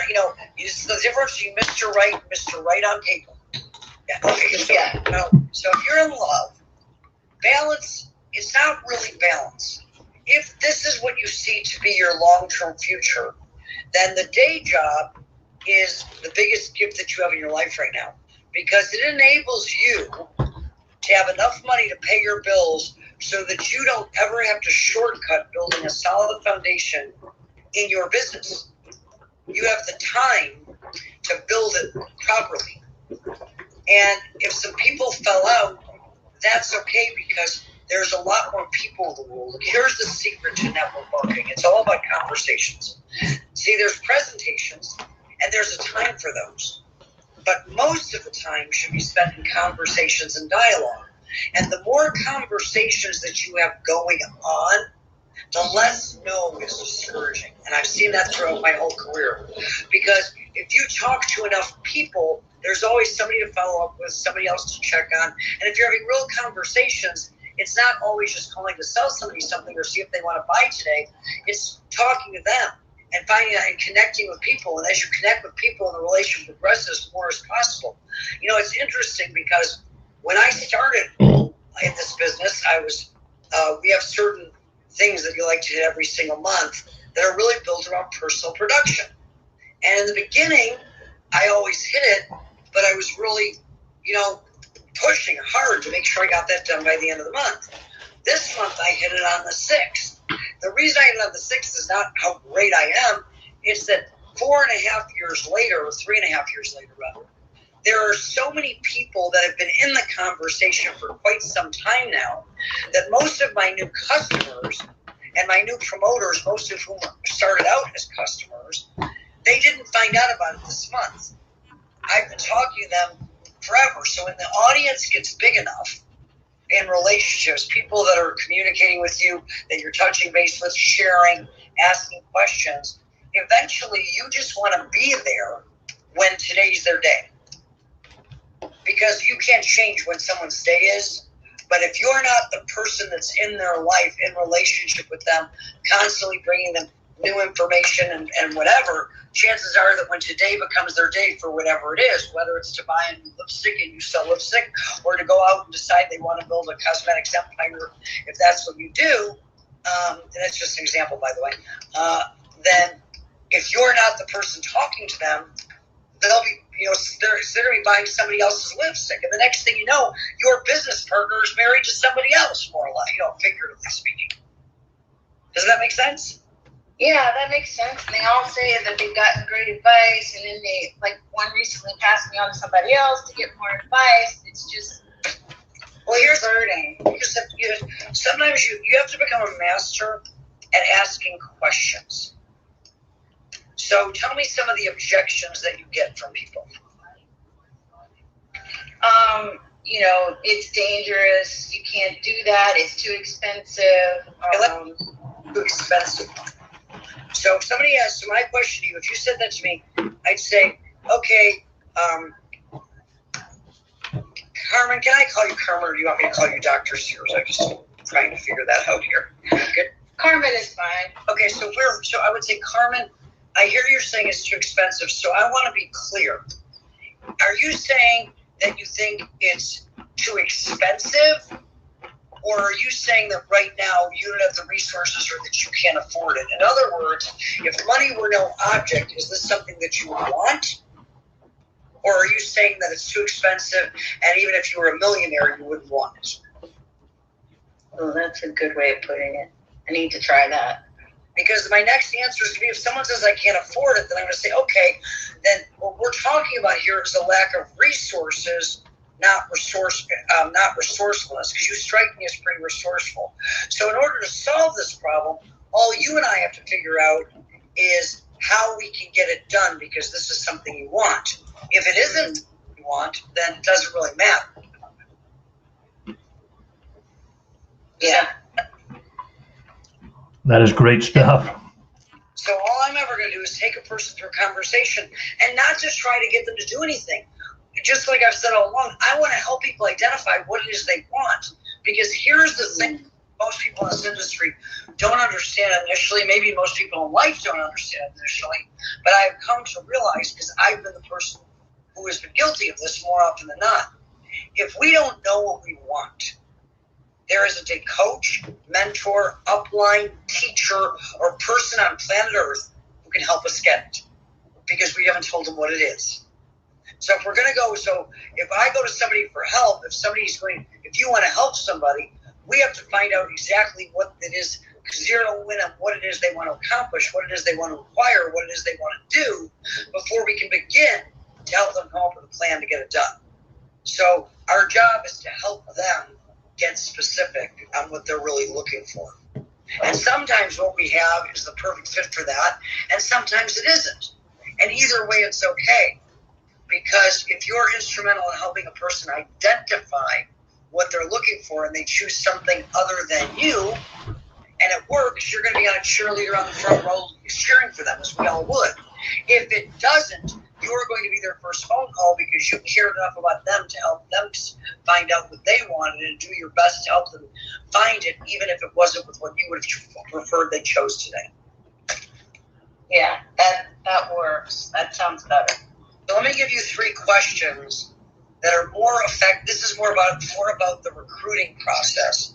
[SPEAKER 2] it's the difference between Mr. Right and Mr. Right on paper. Yeah. Okay. So if you're in love, balance is not really balance. If this is what you see to be your long-term future, then the day job is the biggest gift that you have in your life right now, because it enables you to have enough money to pay your bills so that you don't ever have to shortcut building a solid foundation in your business. You have the time to build it properly. And if some people fell out, that's okay, because there's a lot more people in the world. And here's the secret to network marketing. It's all about conversations. See, there's presentations, and there's a time for those. But most of the time should be spent in conversations and dialogue. And the more conversations that you have going on, the less no is discouraging. And I've seen that throughout my whole career. Because if you talk to enough people, there's always somebody to follow up with, somebody else to check on. And if you're having real conversations, it's not always just calling to sell somebody something or see if they want to buy today. It's talking to them and finding out and connecting with people. And as you connect with people and the relationship progresses, more is possible. You know, it's interesting because when I started in this business, we have certain things that you like to hit every single month that are really built around personal production. And in the beginning, I always hit it, but I was really, pushing hard to make sure I got that done by the end of the month. This month, I hit it on the 6th. The reason I hit it on the 6th is not how great I am. It's that 4.5 years later, or 3.5 years later, rather, there are so many people that have been in the conversation for quite some time now that most of my new customers and my new promoters, most of whom started out as customers, they didn't find out about it this month. I've been talking to them forever. So when the audience gets big enough in relationships, people that are communicating with you, that you're touching base with, sharing, asking questions, eventually you just want to be there when today's their day. Because you can't change when someone's day is. But if you're not the person that's in their life, in relationship with them, constantly bringing them new information and whatever, chances are that when today becomes their day for whatever it is, whether it's to buy a new lipstick and you sell lipstick, or to go out and decide they want to build a cosmetics empire, if that's what you do, and that's just an example, by the way, then if you're not the person talking to them, they'll be, they're going to be buying somebody else's lipstick. And the next thing you know, your business partner is married to somebody else, more or less, figuratively speaking. Does that make sense?
[SPEAKER 4] Yeah, that makes sense. And they all say that they've gotten great advice, and then they, like, one recently passed me on to somebody else to get more advice. It's just,
[SPEAKER 2] well, here's learning. Sometimes you have to become a master at asking questions. So tell me some of the objections that you get from people.
[SPEAKER 4] It's dangerous. You can't do that. It's too expensive.
[SPEAKER 2] Too expensive. So if somebody asked, so my question to you, if you said that to me, I'd say, okay, Carmen, can I call you Carmen, or do you want me to call you Dr. Sears? I'm just trying to figure that out here. Good.
[SPEAKER 4] Carmen is fine.
[SPEAKER 2] Okay, so I would say, Carmen, I hear you're saying it's too expensive, so I want to be clear. Are you saying that you think it's too expensive? Or are you saying that right now you don't have the resources or that you can't afford it? In other words, if money were no object, is this something that you want? Or are you saying that it's too expensive and even if you were a millionaire, you wouldn't want it?
[SPEAKER 4] Oh, that's a good way of putting it. I need to try that.
[SPEAKER 2] Because my next answer is going to be, if someone says I can't afford it, then I'm going to say, okay, then what we're talking about here is a lack of resources, not resourcefulness, because you strike me as pretty resourceful. So in order to solve this problem, all you and I have to figure out is how we can get it done, because this is something you want. If it isn't what you want, then it doesn't really matter.
[SPEAKER 4] Yeah.
[SPEAKER 1] That is great stuff.
[SPEAKER 2] So all I'm ever going to do is take a person through a conversation and not just try to get them to do anything. Just like I've said all along, I want to help people identify what it is they want. Because here's the thing most people in this industry don't understand initially. Maybe most people in life don't understand initially. But I've come to realize, because I've been the person who has been guilty of this more often than not. If we don't know what we want, there isn't a coach, mentor, upline, teacher, or person on planet Earth who can help us get it, because we haven't told them what it is. So if we're going to go, if I go to somebody for help, if you want to help somebody, we have to find out exactly what it is, zero in on what it is they want to accomplish, what it is they want to acquire, what it is they want to do, before we can begin to help them come up with a plan to get it done. So our job is to help them get specific on what they're really looking for. And sometimes what we have is the perfect fit for that, and sometimes it isn't. And either way, it's okay. Because if you're instrumental in helping a person identify what they're looking for and they choose something other than you, and it works, you're going to be on a cheerleader on the front row cheering for them, as we all would. If it doesn't, you're going to be their first phone call because you cared enough about them to help them find out what they wanted and do your best to help them find it, even if it wasn't with what you would have preferred they chose today.
[SPEAKER 4] Yeah, that works. That sounds better.
[SPEAKER 2] So let me give you 3 questions that are more effective. This is more about the recruiting process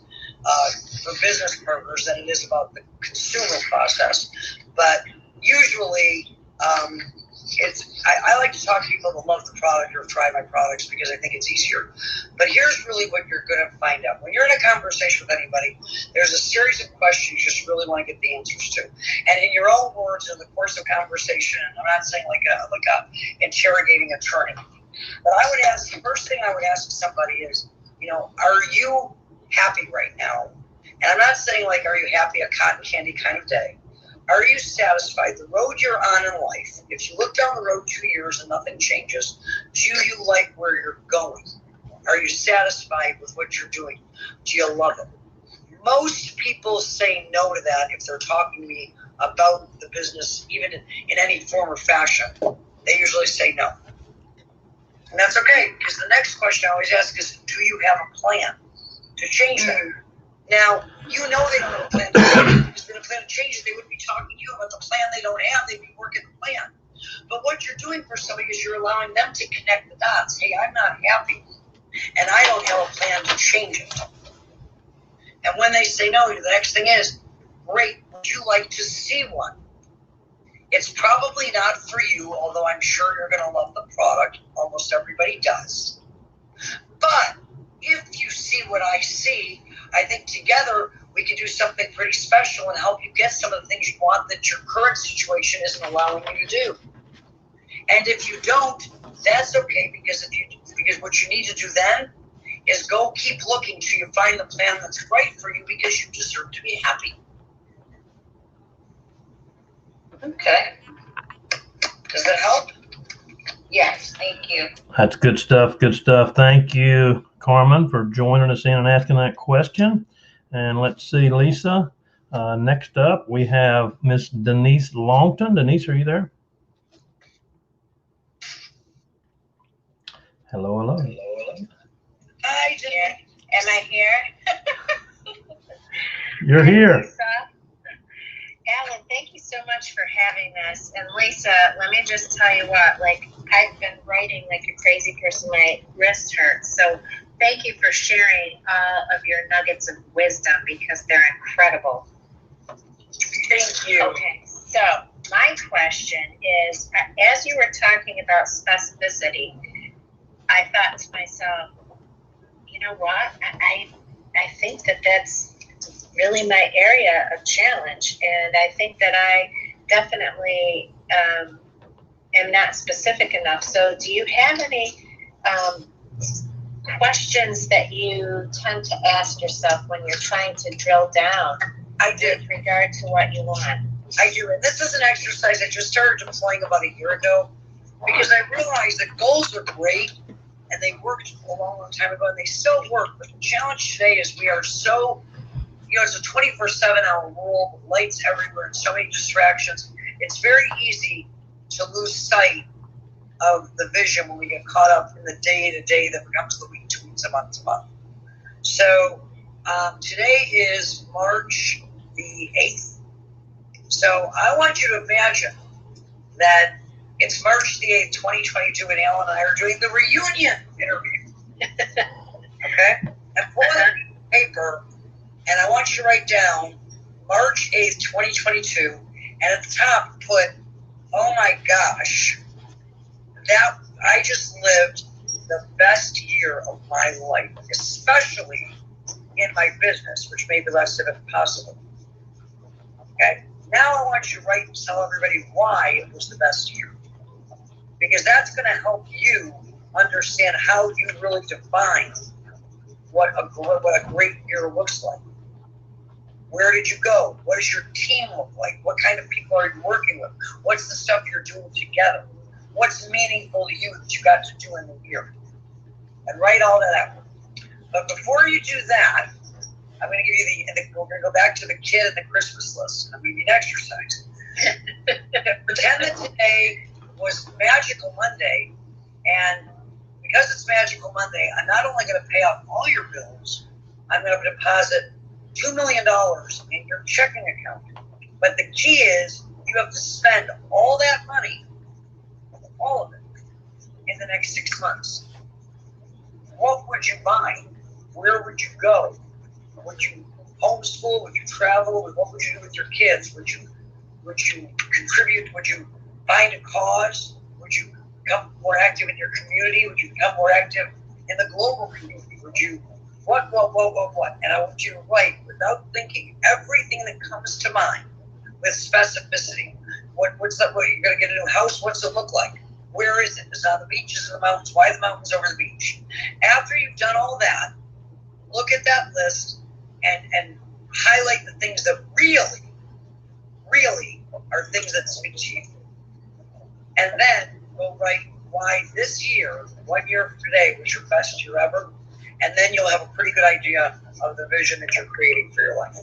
[SPEAKER 2] for business partners than it is about the consumer process. But usually, I like to talk to people that love the product or try my products because I think it's easier. But here's really what you're going to find out. When you're in a conversation with anybody, there's a series of questions you just really want to get the answers to. And in your own words, in the course of conversation, I'm not saying like a interrogating attorney, but I would ask, the first thing I would ask somebody is, are you happy right now? And I'm not saying like, are you happy a cotton candy kind of day? Are you satisfied? The road you're on in life, if you look down the road 2 years and nothing changes, do you like where you're going? Are you satisfied with what you're doing? Do you love it? Most people say no to that if they're talking to me about the business, even in any form or fashion. They usually say no. And that's okay, because the next question I always ask is, do you have a plan to change that? Now, they don't have a plan to change it, because if they had a plan to change it, they wouldn't be talking to you about the plan they don't have. They'd be working the plan. But what you're doing for somebody is you're allowing them to connect the dots. Hey, I'm not happy, and I don't have a plan to change it. And when they say no, the next thing is, great, would you like to see one? It's probably not for you, although I'm sure you're going to love the product. Almost everybody does. But if you see what I see, I think together we can do something pretty special and help you get some of the things you want that your current situation isn't allowing you to do. And if you don't, that's okay, because what you need to do then is go keep looking till you find the plan that's right for you, because you deserve to be happy. Okay. Does that help?
[SPEAKER 4] Yes, thank you.
[SPEAKER 1] That's good stuff. Good stuff. Thank you, Carmen, for joining us in and asking that question. And let's see, Lisa. Next up, we have Miss Denise Longton. Denise, are you there? Hello, hello.
[SPEAKER 2] Hi, Denise.
[SPEAKER 3] Am I here?
[SPEAKER 1] You're here.
[SPEAKER 3] Lisa. Alan, thank you so much for having us. And Lisa, let me just tell you what, I've been writing like a crazy person. My wrist hurts. So thank you for sharing all of your nuggets of wisdom, because they're incredible.
[SPEAKER 2] Thank you.
[SPEAKER 3] Okay, so my question is, as you were talking about specificity, I thought to myself, you know what? I think that's really my area of challenge, and I think that I definitely am not specific enough. So do you have any questions that you tend to ask yourself when you're trying to drill down with regard to what you want?
[SPEAKER 2] I do, and this is an exercise I just started deploying about a year ago, because I realized that goals are great, and they worked a long, long time ago, and they still work, but the challenge today is we are so, it's a 24/7 world, lights everywhere, and so many distractions. It's very easy to lose sight of the vision when we get caught up in the day-to-day that becomes the week to week, a month to month. So today is March the 8th. So I want you to imagine that it's March the 8th, 2022, and Alan and I are doing the reunion interview. Okay? And pull out a paper, and I want you to write down March 8th, 2022, and at the top put, oh my gosh, that I just lived the best year of my life, especially in my business, which made the rest of it possible. Okay? Now I want you to write and tell everybody why it was the best year, because that's going to help you understand how you really define what a great year looks like. Where did you go? What does your team look like? What kind of people are you working with? What's the stuff you're doing together? What's meaningful to you that you got to do in the year? And write all that out. But before you do that, I'm going to give you we're going to go back to the kid and the Christmas list. I'm going to give you an exercise. Pretend that today was Magical Monday, and because it's Magical Monday, I'm not only going to pay off all your bills, I'm going to deposit $2 million in your checking account. But the key is, you have to spend all that money, all of it, in the next 6 months, what would you buy? Where would you go? Would you homeschool? Would you travel? What would you do with your kids? Would you contribute? Would you find a cause? Would you become more active in your community? Would you become more active in the global community? Would you what? And I want you to write without thinking everything that comes to mind with specificity. What you're going to get a new house? What's it look like? Where is it? Is it on the beach? Is it in the mountains? Why the mountains over the beach? After you've done all that, look at that list and highlight the things that really are things that speak to you. And then go write why this year, 1 year from today, was your best year ever. And then you'll have a pretty good idea of the vision that you're creating for your life.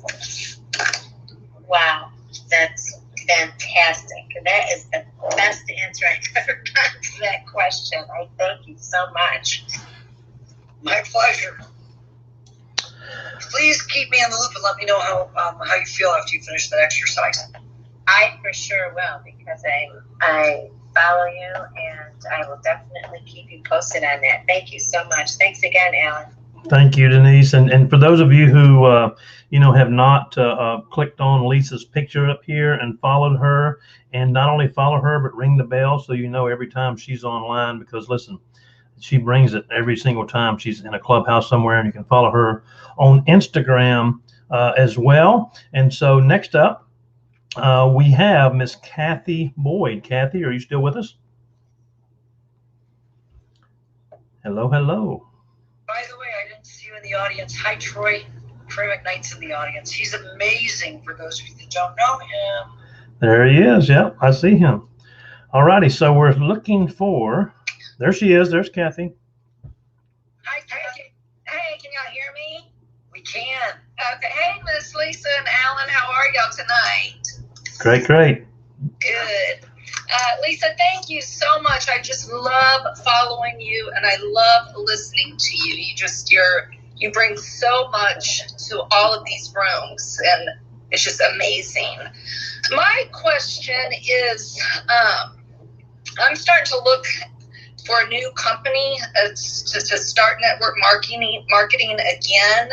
[SPEAKER 3] Wow, that's fantastic. That is the best answer I've ever gotten to that question. I thank you so much.
[SPEAKER 2] My pleasure. Please keep me in the loop and let me know how you feel after you finish that exercise.
[SPEAKER 3] I for sure will, because I follow you, and I will definitely keep you posted on that. Thank you so much. Thanks again, Alan.
[SPEAKER 1] Thank you, Denise. And for those of you who have not clicked on Lisa's picture up here and followed her, and not only follow her but ring the bell so you know every time she's online, because listen, she brings it every single time she's in a clubhouse somewhere, and you can follow her on Instagram as well. And so next up, we have Miss Kathy Boyd. Kathy, are you still with us? Hello.
[SPEAKER 2] By the way, I didn't see you in the audience. Hi, Troy. Troy McKnight's in the audience. He's amazing for those of you that don't know him.
[SPEAKER 1] There he is. Yep, I see him. All righty. So we're looking for, there she is. There's Kathy.
[SPEAKER 4] Hi, Kathy. Hey, can y'all hear me?
[SPEAKER 2] We can.
[SPEAKER 4] Okay. Hey, Miss Lisa and Alan, how are y'all tonight?
[SPEAKER 1] Great.
[SPEAKER 4] Good. Lisa, thank you so much. I just love following you, and I love listening to you. You bring so much to all of these rooms, and it's just amazing. My question is, I'm starting to look for a new company to start network marketing again.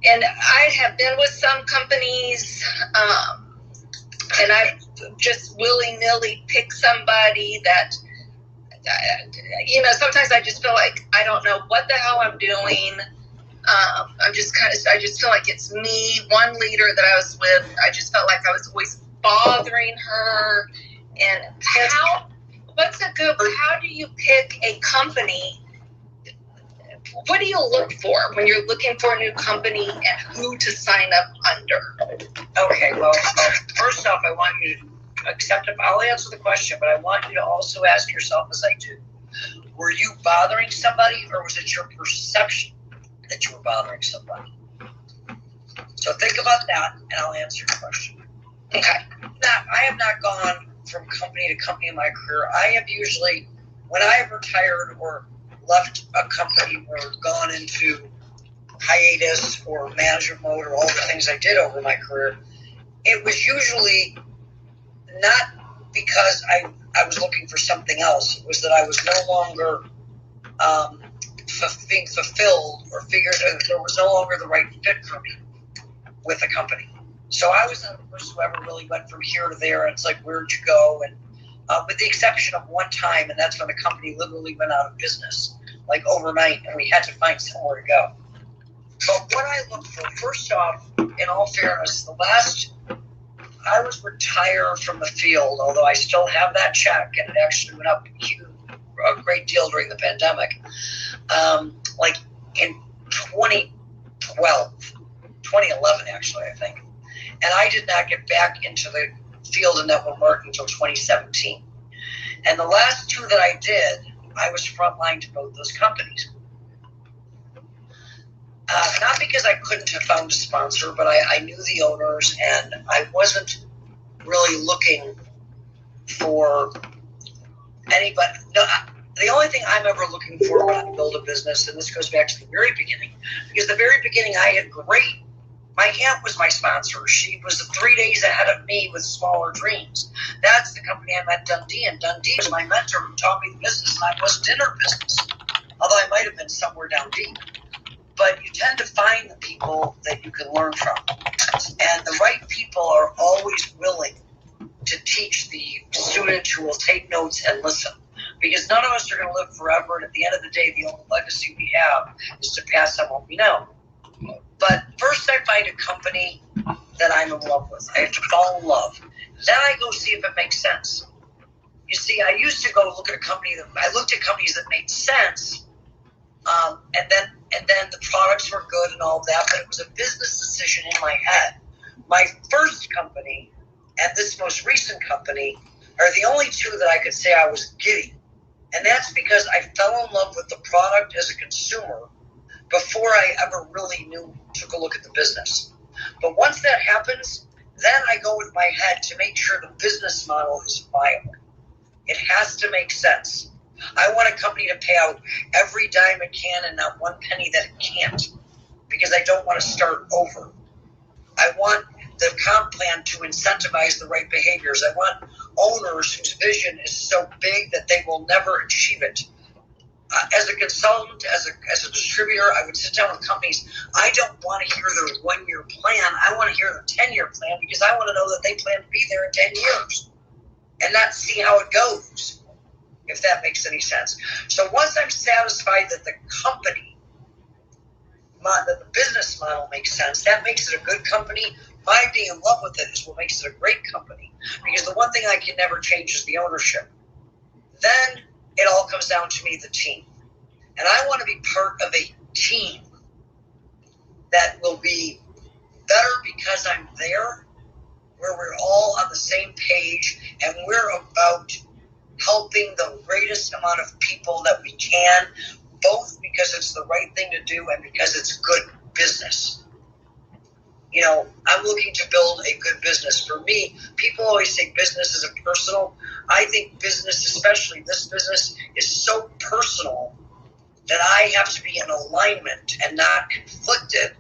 [SPEAKER 4] And I have been with some companies, and I've just willy-nilly picked somebody that, sometimes I just feel like I don't know what the hell I'm doing. I just feel like it's me. One leader that I was with, I just felt like I was always bothering her. And how do you pick a company? What do you look for when you're looking for a new company, and who to sign up under?
[SPEAKER 2] Okay, well, first off, I want you to accept it. I'll answer the question, but I want you to also ask yourself, as I do, were you bothering somebody, or was it your perception that you were bothering somebody? So think about that, and I'll answer your question.
[SPEAKER 4] Okay.
[SPEAKER 2] Now, I have not gone from company to company in my career. I have usually, when I have retired or left a company or gone into hiatus or management mode or all the things I did over my career, it was usually not because I was looking for something else. It was that I was no longer being fulfilled, or figured that there was no longer the right fit for me with the company. So I was not the person who ever really went from here to there. And it's like, where'd you go? And with the exception of one time, and that's when the company literally went out of business, like overnight, and we had to find somewhere to go. But what I look for, first off, in all fairness, I was retired from the field, although I still have that check, and it actually went up a great deal during the pandemic. Like in 2011, actually, I think. And I did not get back into the field of network marketing until 2017. And the last two that I did, I was frontline to both those companies. Not because I couldn't have found a sponsor, but I knew the owners, and I wasn't really looking for anybody. No, the only thing I'm ever looking for when I build a business, and this goes back to the very beginning, because the very beginning I had great My aunt was my sponsor. She was 3 days ahead of me with smaller dreams. That's the company I met Dundee, and Dundee was my mentor who taught me the business, and I wasn't in her business, although I might have been somewhere down deep. But you tend to find the people that you can learn from, and the right people are always willing to teach the student who will take notes and listen, because none of us are going to live forever, and at the end of the day, the only legacy we have is to pass on what we know. But first I find a company that I'm in love with. I have to fall in love. Then I go see if it makes sense. You see, I used to go look at a company I looked at companies that made sense, and then the products were good and all of that, but it was a business decision in my head. My first company and this most recent company are the only two that I could say I was giddy. And that's because I fell in love with the product as a consumer before I ever really took a look at the business. But once that happens, then I go with my head to make sure the business model is viable. It has to make sense. I want a company to pay out every dime it can and not one penny that it can't, because I don't want to start over. I want the comp plan to incentivize the right behaviors. I want owners whose vision is so big that they will never achieve it. As a consultant, as a distributor, I would sit down with companies. I don't want to hear their 1-year plan. I want to hear their 10-year plan, because I want to know that they plan to be there in 10 years and not see how it goes, if that makes any sense. So once I'm satisfied that the company, that the business model makes sense, that makes it a good company. My being in love with it is what makes it a great company, because the one thing I can never change is the ownership. Then it all comes down to me, the team. And I want to be part of a team that will be better because I'm there, where we're all on the same page, and we're about helping the greatest amount of people that we can, both because it's the right thing to do and because it's good business. You know, I'm looking to build a good business. For me, people always say business is a personal. I think business, especially this business, is so personal that I have to be in alignment and not conflicted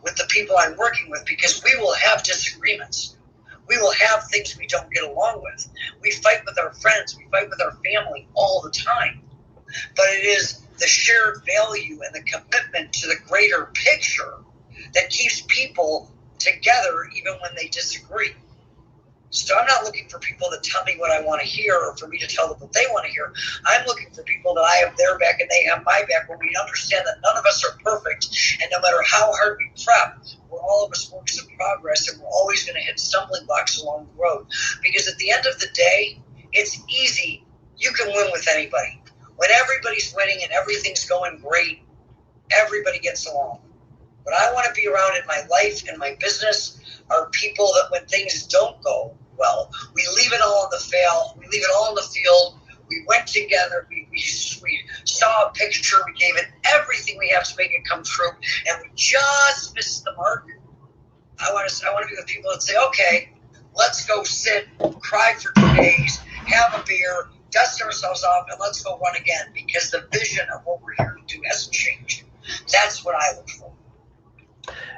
[SPEAKER 2] with the people I'm working with, because we will have disagreements. We will have things we don't get along with. We fight with our friends. We fight with our family all the time. But it is the shared value and the commitment to the greater picture that keeps people together even when they disagree. So I'm not looking for people that tell me what I want to hear or for me to tell them what they want to hear. I'm looking for people that I have their back and they have my back, where we understand that none of us are perfect, and no matter how hard we prep, we're all of us works in progress, and we're always going to hit stumbling blocks along the road. Because at the end of the day, it's easy. You can win with anybody. When everybody's winning and everything's going great, everybody gets along. What I want to be around in my life and my business are people that when things don't go well, we leave it all on the field. We leave it all in the field. We went together. We saw a picture. We gave it everything we have to make it come true, and we just missed the mark. I want to be with people that say, okay, let's go sit, cry for 2 days, have a beer, dust ourselves off, and let's go run again, because the vision of what we're here to do hasn't changed. That's what I look for.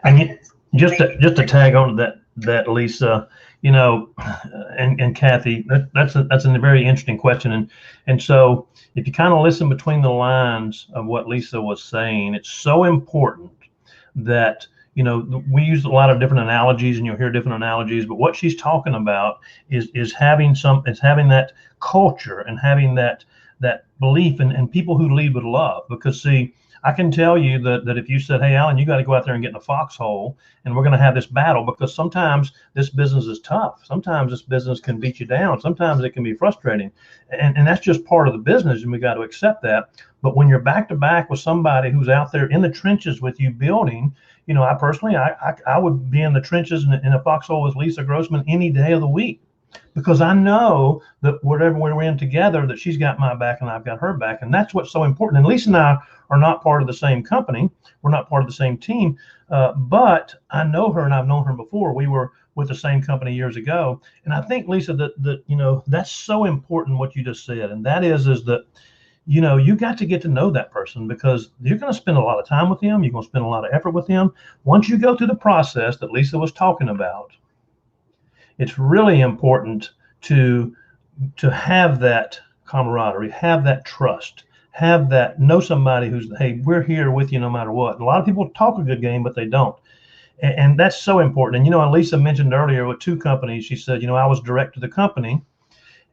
[SPEAKER 1] And just to tag on to that, Lisa, you know, and Kathy, that's a very interesting question. And so if you kind of listen between the lines of what Lisa was saying, it's so important that, you know, we use a lot of different analogies, and you'll hear different analogies, but what she's talking about is having that culture and having that belief in people who lead with love. Because see, I can tell you that if you said, hey, Alan, you got to go out there and get in a foxhole, and we're going to have this battle, because sometimes this business is tough. Sometimes this business can beat you down. Sometimes it can be frustrating. And that's just part of the business, and we got to accept that. But when you're back to back with somebody who's out there in the trenches with you building, you know, I would be in the trenches in a foxhole with Lisa Grossman any day of the week, because I know that whatever we're in together, that she's got my back and I've got her back. And that's what's so important. And Lisa and I are not part of the same company. We're not part of the same team. But I know her, and I've known her before. We were with the same company years ago. And I think, Lisa, that you know, that's so important what you just said. And that is that, you got to get to know that person, because you're going to spend a lot of time with them. You're going to spend a lot of effort with them. Once you go through the process that Lisa was talking about, it's really important to have that camaraderie, have that trust, know somebody who's, hey, we're here with you no matter what. And a lot of people talk a good game, but they don't. And that's so important. And, Lisa mentioned earlier with 2 companies, she said, I was direct to the company.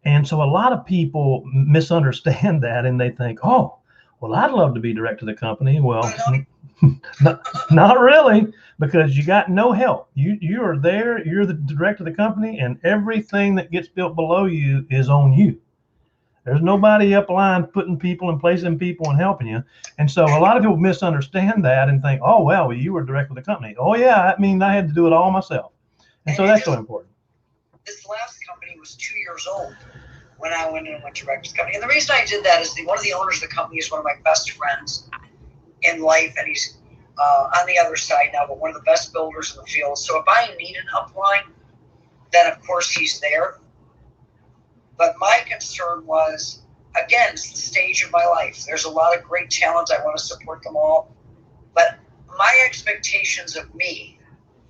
[SPEAKER 1] And so a lot of people misunderstand that, and they think, oh, well, I'd love to be direct to the company. Well, not really, because you got no help. You are there, you're the director of the company, and everything that gets built below you is on you. There's nobody up line putting people and placing people and helping you. And so a lot of people misunderstand that and think, oh, well, you were director of the company. Oh, yeah, I mean, I had to do it all myself. And so that's so important.
[SPEAKER 2] This last company was 2 years old when I went direct to the company. And the reason I did that is one of the owners of the company is one of my best friends in life, and he's on the other side now, but one of the best builders in the field. So if I need an upline, then of course he's there. But my concern was, again, it's the stage of my life. There's a lot of great talent. I want to support them all. But my expectations of me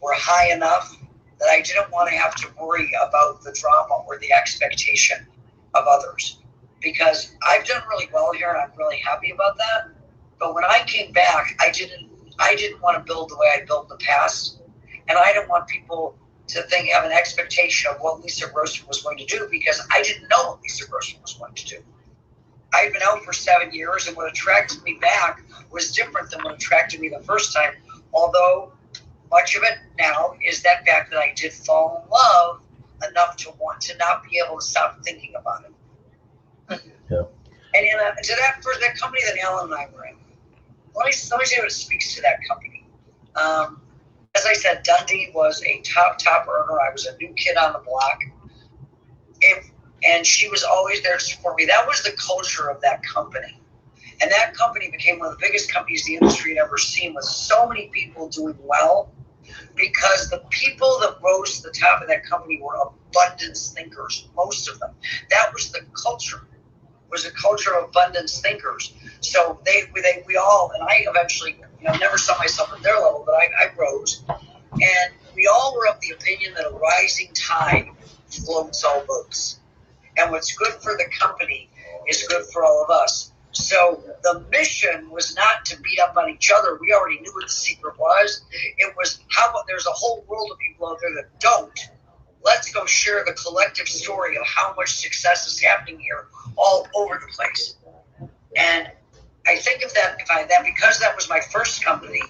[SPEAKER 2] were high enough that I didn't want to have to worry about the drama or the expectation of others. Because I've done really well here, and I'm really happy about that. But when I came back, I didn't want to build the way I built in the past. And I didn't want people to have an expectation of what Lisa Grossman was going to do, because I didn't know what Lisa Grossman was going to do. I'd been out for 7 years, and what attracted me back was different than what attracted me the first time. Although much of it now is that fact that I did fall in love enough to want to not be able to stop thinking about it.
[SPEAKER 1] Yeah.
[SPEAKER 2] And to that company that Alan and I were in, let me see what it speaks to that company. As I said, Dundee was a top earner. I was a new kid on the block. And she was always there to support me. That was the culture of that company. And that company became one of the biggest companies the industry had ever seen, with so many people doing well, because the people that rose to the top of that company were abundance thinkers, most of them. That was the culture. Was a culture of abundance thinkers. So we all, and I eventually, never saw myself at their level, but I rose. And we all were of the opinion that a rising tide floats all boats. And what's good for the company is good for all of us. So the mission was not to beat up on each other. We already knew what the secret was. It was, how about there's a whole world of people out there that don't. Let's go share the collective story of how much success is happening here all over the place. And I think because that was my first company,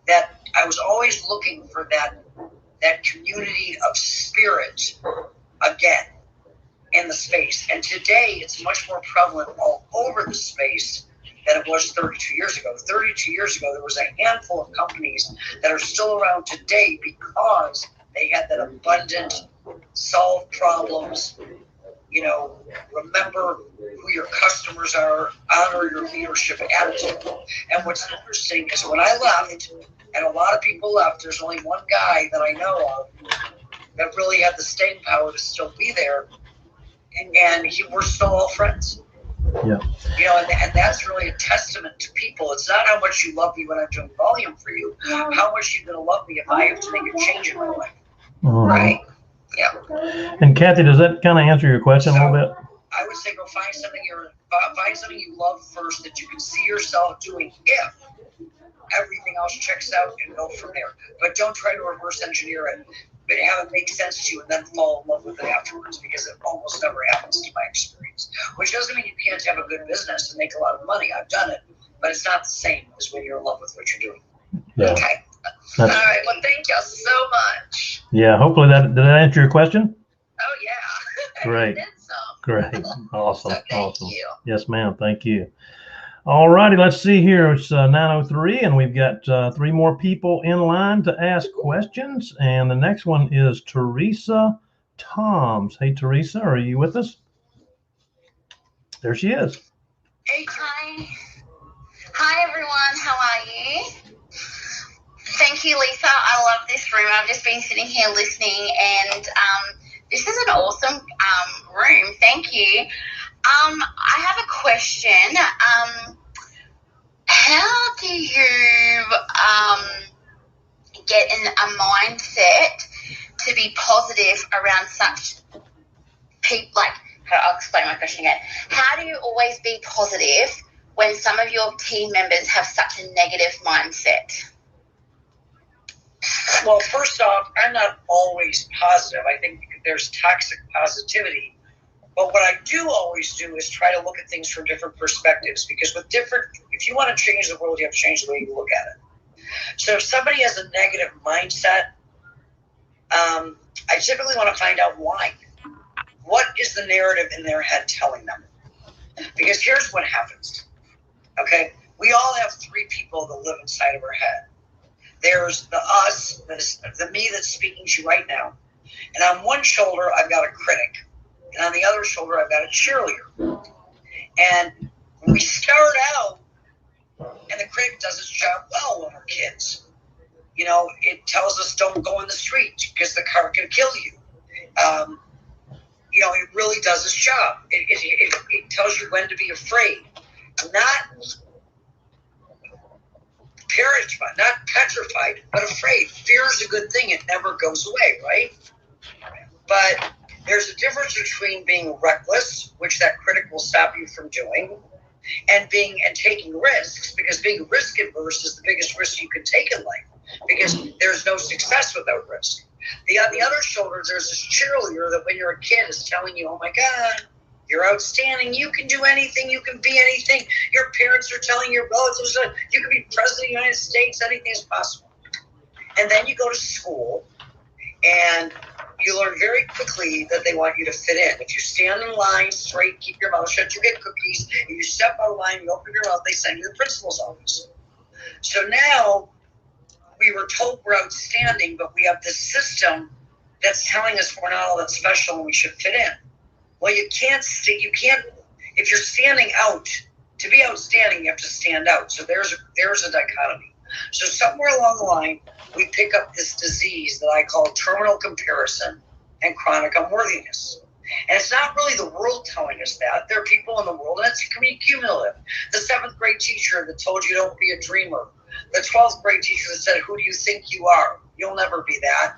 [SPEAKER 2] that I was always looking for that community of spirit again in the space. And today it's much more prevalent all over the space than it was 32 years ago. 32 years ago, there was a handful of companies that are still around today because they had that abundant, solve problems, remember who your customers are, honor your leadership attitude. And what's interesting is when I left, and a lot of people left, there's only one guy that I know of that really had the staying power to still be there. And we're still all friends.
[SPEAKER 1] Yeah.
[SPEAKER 2] And that's really a testament to people. It's not how much you love me when I'm doing volume for you, how much you're going to love me if I have to make a change in my life. Right? Yeah.
[SPEAKER 1] And Kathy, does that kind of answer your question a little bit?
[SPEAKER 2] I would say go find something you love first that you can see yourself doing if everything else checks out, and go from there. But don't try to reverse engineer it, but have it make sense to you and then fall in love with it afterwards, because it almost never happens to my experience. Which doesn't mean you can't have a good business and make a lot of money. I've done it, but it's not the same as when you're in love with what you're doing.
[SPEAKER 1] Yeah.
[SPEAKER 2] Okay. All right. Well, thank you so much.
[SPEAKER 1] Yeah. Hopefully did that answer your question?
[SPEAKER 2] Oh yeah.
[SPEAKER 1] Great. Great. Awesome.
[SPEAKER 2] So thank
[SPEAKER 1] Awesome.
[SPEAKER 2] you.
[SPEAKER 1] Yes, ma'am. Thank you. All righty. Let's see here. It's 9:03, and we've got 3 more people in line to ask questions. And the next one is Teresa Toms. Hey, Teresa, are you with us? There she is.
[SPEAKER 3] Hey, hi everyone. How are you? Thank you, Lisa. I love this room. I've just been sitting here listening, and this is an awesome room. Thank you. I have a question. How do you get in a mindset to be positive around such people? Like, I'll explain my question again. How do you always be positive when some of your team members have such a negative mindset?
[SPEAKER 2] Well, first off, I'm not always positive. I think there's toxic positivity. But what I do always do is try to look at things from different perspectives, because if you want to change the world, you have to change the way you look at it. So if somebody has a negative mindset, I typically want to find out why. What is the narrative in their head telling them? Because here's what happens. Okay? We all have three people that live inside of our head. There's the us, the me that's speaking to you right now. And on one shoulder, I've got a critic. And on the other shoulder, I've got a cheerleader. And when we start out, and the critic does its job well when we're kids. You know, it tells us don't go in the street because the car can kill you. You know, it really does its job. It tells you when to be afraid. Not petrified, but afraid. Fear is a good thing. It never goes away, right? But there's a difference between being reckless, which that critic will stop you from doing, and taking risks, because being risk adverse is the biggest risk you can take in life, because there's no success without risk. On the other shoulder, there's this cheerleader that when you're a kid is telling you, oh my God, you're outstanding, you can do anything, you can be anything. Your parents are telling your relatives that you can be president of the United States, anything is possible. And then you go to school and you learn very quickly that they want you to fit in. If you stand in line straight, keep your mouth shut, you get cookies. If you step out of line, you open your mouth, they send you to the principal's office. So now we were told we're outstanding, but we have this system that's telling us we're not all that special and we should fit in. Well, you can't, if you're standing out, to be outstanding, you have to stand out. So there's a dichotomy. So somewhere along the line, we pick up this disease that I call terminal comparison and chronic unworthiness. And it's not really the world telling us that. There are people in the world, and it's cumulative. The 7th grade teacher that told you don't be a dreamer. The 12th grade teacher that said, who do you think you are? You'll never be that.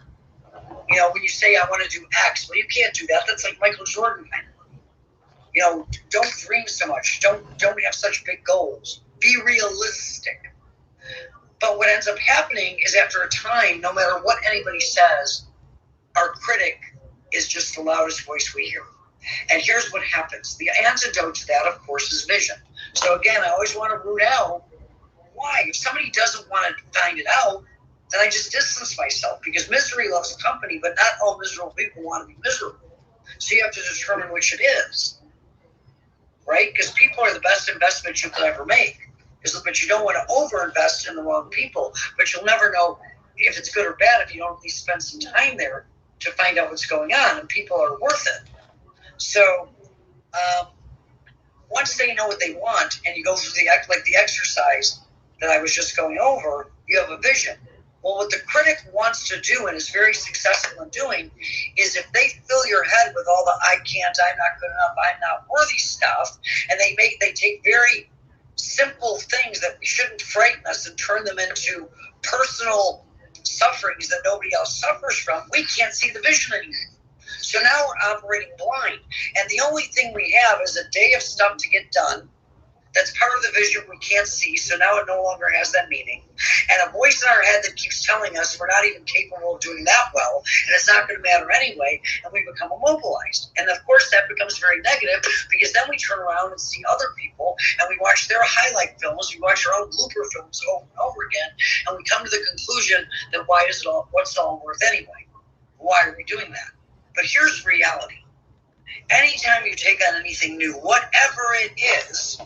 [SPEAKER 2] You know, when you say, I want to do X, well, you can't do that. That's like Michael Jordan kind of. You know, don't dream so much. Don't have such big goals. Be realistic. But what ends up happening is after a time, no matter what anybody says, our critic is just the loudest voice we hear. And here's what happens. The antidote to that, of course, is vision. So again, I always want to root out why. If somebody doesn't want to find it out, then I just distance myself, because misery loves company, but not all miserable people want to be miserable. So you have to determine which it is, right? Because people are the best investment you could ever make. But you don't want to overinvest in the wrong people. But you'll never know if it's good or bad if you don't at least spend some time there to find out what's going on. And people are worth it. So once they know what they want, and you go through the exercise that I was just going over, you have a vision. Well, what the critic wants to do and is very successful in doing is if they fill your head with all the I can't, I'm not good enough, I'm not worthy stuff, and they take very simple things that shouldn't frighten us and turn them into personal sufferings that nobody else suffers from, we can't see the vision anymore. So now we're operating blind. And the only thing we have is a day of stuff to get done. That's part of the vision we can't see, so now it no longer has that meaning. And a voice in our head that keeps telling us we're not even capable of doing that well, and it's not going to matter anyway, and we become immobilized. And of course that becomes very negative, because then we turn around and see other people, and we watch their highlight films, we watch our own blooper films over and over again, and we come to the conclusion that what's it all worth anyway? Why are we doing that? But here's reality. Anytime you take on anything new, whatever it is,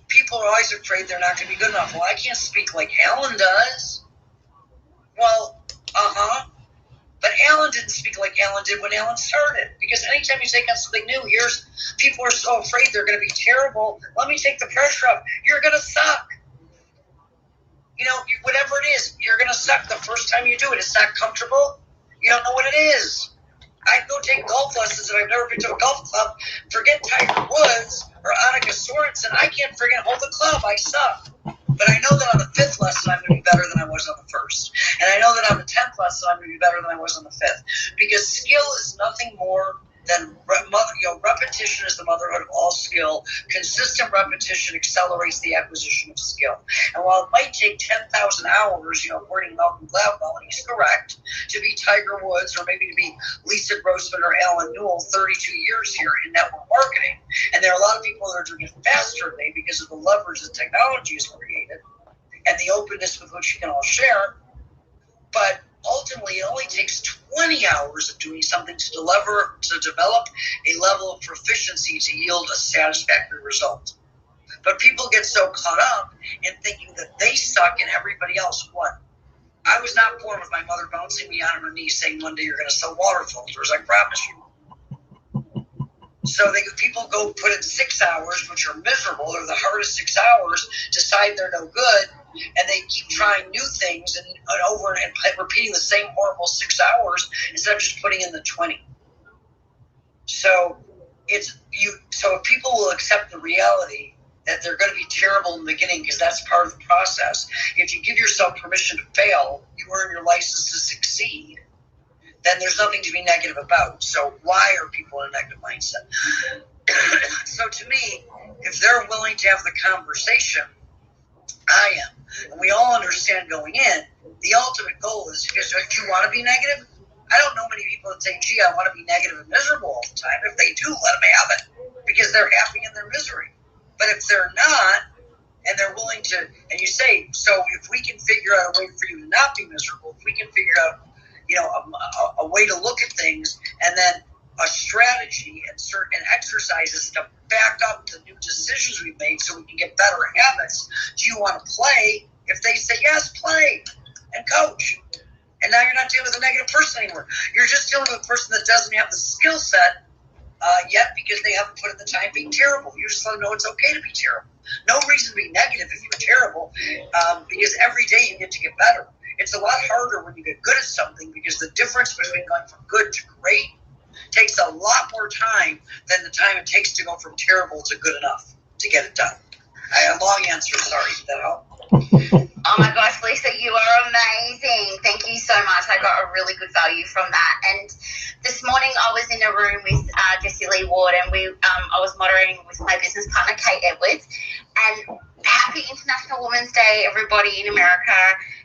[SPEAKER 2] people are always afraid they're not going to be good enough. Well, I can't speak like Alan does. Well, But Alan didn't speak like Alan did when Alan started. Because anytime you take on something new, people are so afraid they're going to be terrible. Let me take the pressure off. You're going to suck. You know, whatever it is, you're going to suck the first time you do it. It's not comfortable. You don't know what it is. I go take golf lessons and I've never been to a golf club. Forget Tiger Woods or Annika Sorensen. I can't friggin' hold the club. I suck. But I know that on the 5th lesson, I'm going to be better than I was on the 1st. And I know that on the 10th lesson, I'm going to be better than I was on the 5th. Because skill is nothing more than repetition is the motherhood of all skill. Consistent repetition accelerates the acquisition of skill. And while it might take 10,000 hours, according to Malcolm Gladwell, and he's correct, to be Tiger Woods or maybe to be Lisa Grossman or Alan Newell 32 years here in network marketing, and there are a lot of people that are doing it faster than me because of the leverage that technology has created and the openness with which you can all share. But ultimately, it only takes 20 hours of doing something to develop a level of proficiency to yield a satisfactory result. But people get so caught up in thinking that they suck and everybody else won. I was not born with my mother bouncing me on her knee saying, one day you're going to sell water filters, I promise you. So people go put in 6 hours, which are miserable. They're the hardest 6 hours, decide they're no good, and they keep trying new things and over and repeating the same horrible 6 hours instead of just putting in the 20. So if people will accept the reality that they're going to be terrible in the beginning because that's part of the process. If you give yourself permission to fail, you earn your license to succeed. Then there's nothing to be negative about. So why are people in a negative mindset? So to me, if they're willing to have the conversation, I am. And we all understand going in, the ultimate goal is, because if you want to be negative, I don't know many people that say, gee, I want to be negative and miserable all the time. If they do, let them have it, because they're happy in their misery. But if they're not, and they're willing to, and you say, so if we can figure out a way for you to not be miserable, if we can figure out a way to look at things, and then a strategy and certain exercises to back up the new decisions we've made so we can get better habits. Do you want to play? If they say yes, play and coach. And now you're not dealing with a negative person anymore. You're just dealing with a person that doesn't have the skill set yet because they haven't put in the time being terrible. You just let them know it's okay to be terrible. No reason to be negative if you're terrible, because every day you get to get better. It's a lot harder when you get good at something, because the difference between going from good to great takes a lot more time than the time it takes to go from terrible to good enough to get it done. A long answer, sorry. Did that help?
[SPEAKER 3] Oh my gosh, Lisa, you are amazing. Thank you so much. I got a really good value from that. And this morning I was in a room with Jessie Lee Ward, and I was moderating with my business partner, Kate Edwards. And happy International Women's Day, everybody in America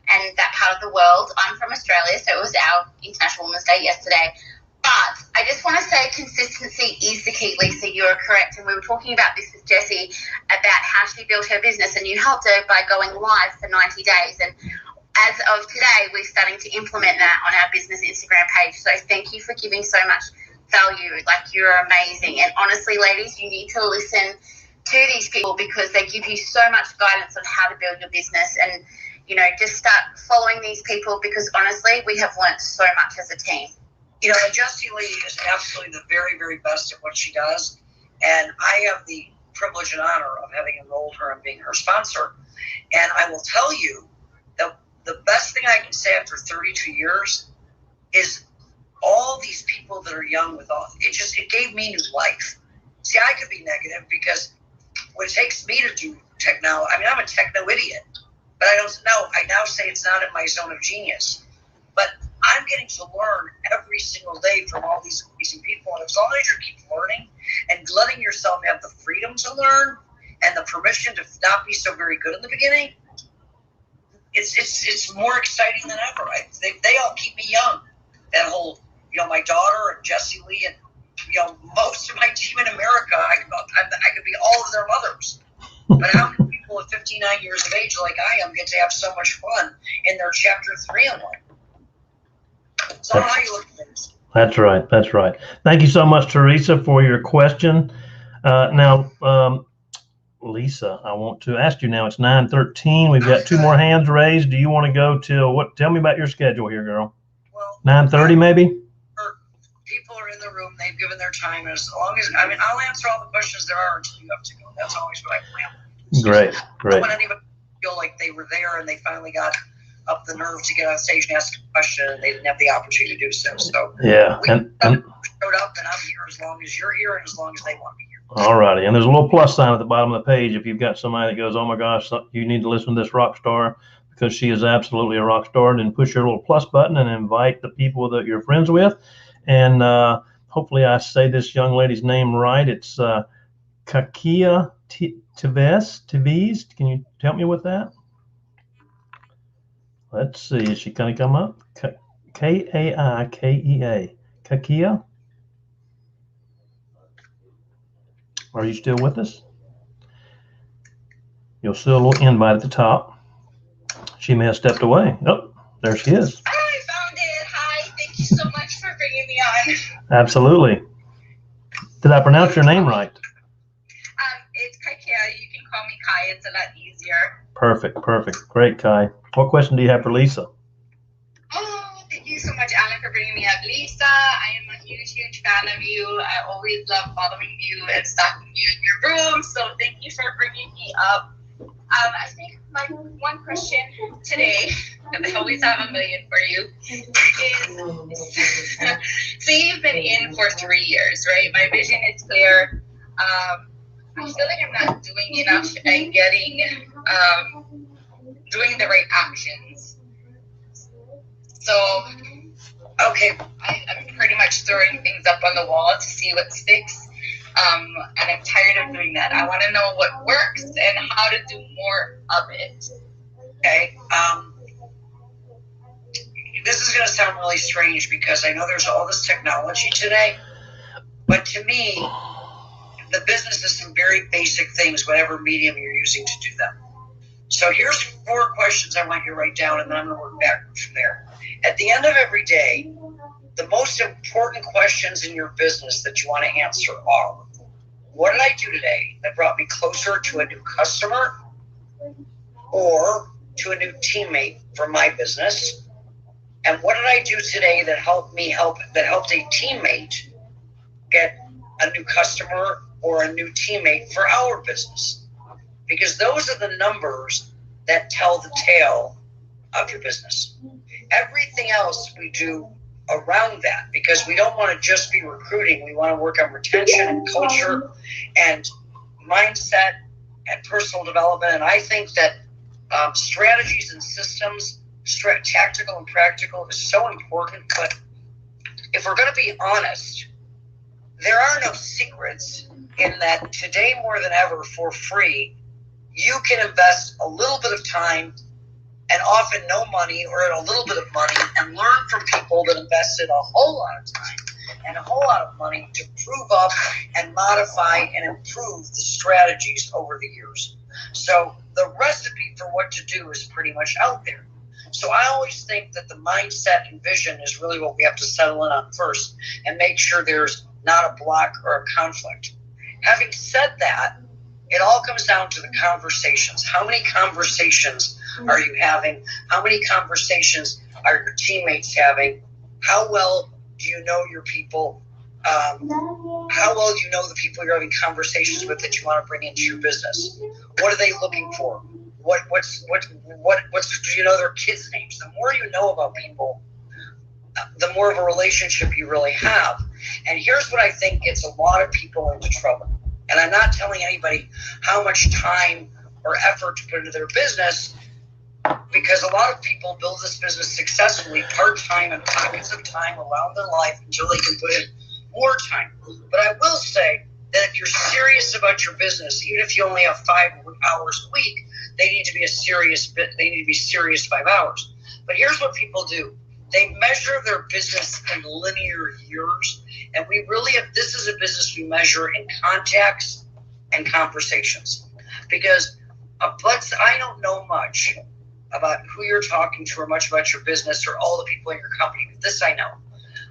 [SPEAKER 3] and that part of the world. I'm from Australia, so it was our International Women's Day yesterday. But I just want to say consistency is the key, Lisa. You are correct. And we were talking about this with Jessie about how she built her business, and you helped her by going live for 90 days. And as of today, we're starting to implement that on our business Instagram page. So thank you for giving so much value. Like, you're amazing. And honestly, ladies, you need to listen to these people because they give you so much guidance on how to build your business. And, just start following these people because honestly, we have learned so much as a team.
[SPEAKER 2] And Jessie Lee is absolutely the very, very best at what she does. And I have the privilege and honor of having enrolled her and being her sponsor. And I will tell you that the best thing I can say after 32 years is all these people that are young it gave me new life. See, I could be negative because what it takes me to do technology, I'm a techno idiot, but I now say it's not in my zone of genius. But I'm getting to learn every single day from all these amazing people. And as long as you keep learning and letting yourself have the freedom to learn and the permission to not be so very good in the beginning, it's more exciting than ever. They all keep me young. That whole, my daughter and Jessie Lee and, most of my team in America, I could be all of their mothers. But how many people at 59 years of age like I am get to have so much fun in their chapter 3 in life? So how you look at things.
[SPEAKER 1] That's right. Thank you so much, Teresa, for your question. Now, Lisa, I want to ask you now, it's 9:13. We've got 2 more hands raised. Do you want to go till what? Tell me about your schedule here, girl.
[SPEAKER 2] Well,
[SPEAKER 1] 9:30 maybe?
[SPEAKER 2] People are in the room. They've given their time. As long as, I'll answer all the questions there are until you have to go. That's always what I plan.
[SPEAKER 1] Great.
[SPEAKER 2] I don't want anybody to feel like they were there and they finally got up the nerve to get on stage and ask a question, and they didn't have the opportunity to do so. So
[SPEAKER 1] Yeah.
[SPEAKER 2] we
[SPEAKER 1] And
[SPEAKER 2] showed up, and I'm here as long as you're here and as long as they want me here.
[SPEAKER 1] all righty. And there's a little plus sign at the bottom of the page if you've got somebody that goes, oh my gosh, you need to listen to this rock star because she is absolutely a rock star. Then push your little plus button and invite the people that you're friends with. And hopefully I say this young lady's name right. It's Kakia Tevez. Can you help me with that? Let's see. Is she going to come up? Kaikea. Kakia? Are you still with us? You'll see a little invite at the top. She may have stepped away. Oh, there she is.
[SPEAKER 3] I found it. Hi, thank you so much for bringing me on.
[SPEAKER 1] Absolutely. Did I pronounce your name right?
[SPEAKER 3] It's Kaikea. You can call me Kai. It's a lot easier.
[SPEAKER 1] Perfect. Great, Kai. What question do you have for Lisa?
[SPEAKER 3] Oh, thank you so much, Alan, for bringing me up. Lisa, I am a huge fan of you. I always love following you and stalking you in your room. So thank you for bringing me up. I think my one question today, and I always have a million for you, is so you've been in for 3 years, right? My vision is clear. I feel like I'm not doing enough and doing the right actions. So, okay, I'm pretty much throwing things up on the wall to see what sticks. And I'm tired of doing that. I want to know what works and how to do more of it.
[SPEAKER 2] Okay. This is going to sound really strange because I know there's all this technology today, but to me, the business is some very basic things, whatever medium you're using to do them. So here's 4 questions I want you to write down, and then I'm going to work backwards from there. At the end of every day, the most important questions in your business that you want to answer are, what did I do today that brought me closer to a new customer or to a new teammate for my business? And what did I do today that helped a teammate get a new customer or a new teammate for our business? Because those are the numbers that tell the tale of your business. Everything else we do around that, because we don't want to just be recruiting. We want to work on retention and culture and mindset and personal development. And I think that strategies and systems, tactical and practical, is so important. But if we're going to be honest, there are no secrets in that today more than ever for free, you can invest a little bit of time and often no money or a little bit of money and learn from people that invested a whole lot of time and a whole lot of money to prove up and modify and improve the strategies over the years. So the recipe for what to do is pretty much out there. So I always think that the mindset and vision is really what we have to settle in on first and make sure there's not a block or a conflict. Having said that, it all comes down to the conversations. How many conversations are you having? How many conversations are your teammates having? How well do you know your people? How well do you know the people you're having conversations with that you want to bring into your business? What are they looking for? Do you know their kids' names? The more you know about people, the more of a relationship you really have. And here's what I think gets a lot of people into trouble. And I'm not telling anybody how much time or effort to put into their business, because a lot of people build this business successfully part-time and pockets of time around their life until they can put in more time. But I will say that if you're serious about your business, even if you only have 5 hours a week, they need to be serious 5 hours. But here's what people do. They measure their business in linear years, and this is a business we measure in contacts and conversations. Because I don't know much about who you're talking to or much about your business or all the people in your company, but this I know.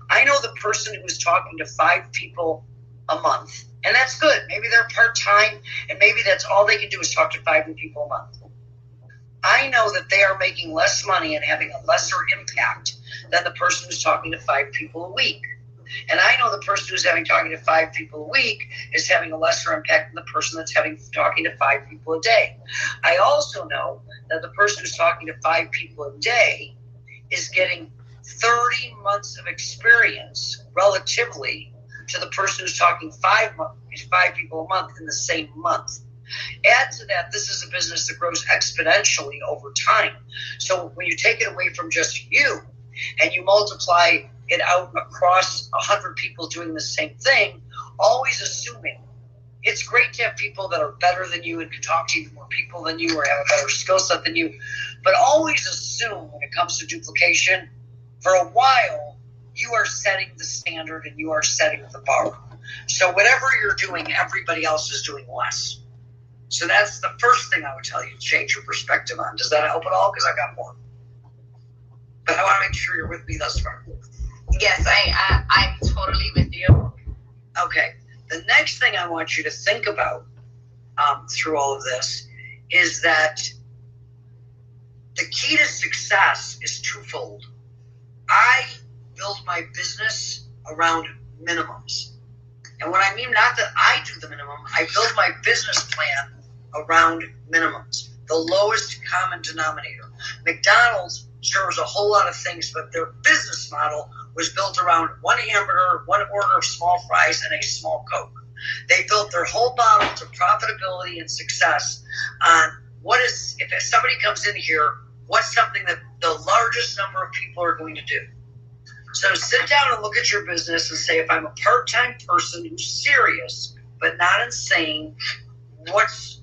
[SPEAKER 2] I know the person who's talking to 5 people a month, and that's good. Maybe they're part-time, and maybe that's all they can do is talk to 5 new people a month. I know that they are making less money and having a lesser impact than the person who's talking to 5 people a week. And I know the person who's talking to 5 people a week is having a lesser impact than the person that's talking to 5 people a day. I also know that the person who's talking to 5 people a day is getting 30 months of experience relatively to the person who's talking 5 people a month in the same month. Add to that, this is a business that grows exponentially over time. So when you take it away from just you and you multiply it out across 100 people doing the same thing, always assuming it's great to have people that are better than you and can talk to even more people than you or have a better skill set than you, but always assume when it comes to duplication, for a while, you are setting the standard and you are setting the bar. So whatever you're doing, everybody else is doing less. So that's the first thing I would tell you to change your perspective on. Does that help at all? Because I got more. But I want to make sure you're with me thus far.
[SPEAKER 3] Yes, I'm totally with you.
[SPEAKER 2] Okay. The next thing I want you to think about through all of this is that the key to success is twofold. I build my business around minimums. And what I mean, not that I do the minimum, I build my business plan around minimums, the lowest common denominator. McDonald's serves a whole lot of things, but their business model was built around 1 hamburger, 1 order of small fries, and a small Coke. They built their whole model to profitability and success on if somebody comes in here, what's something that the largest number of people are going to do? So sit down and look at your business and say, if I'm a part-time person who's serious but not insane, what's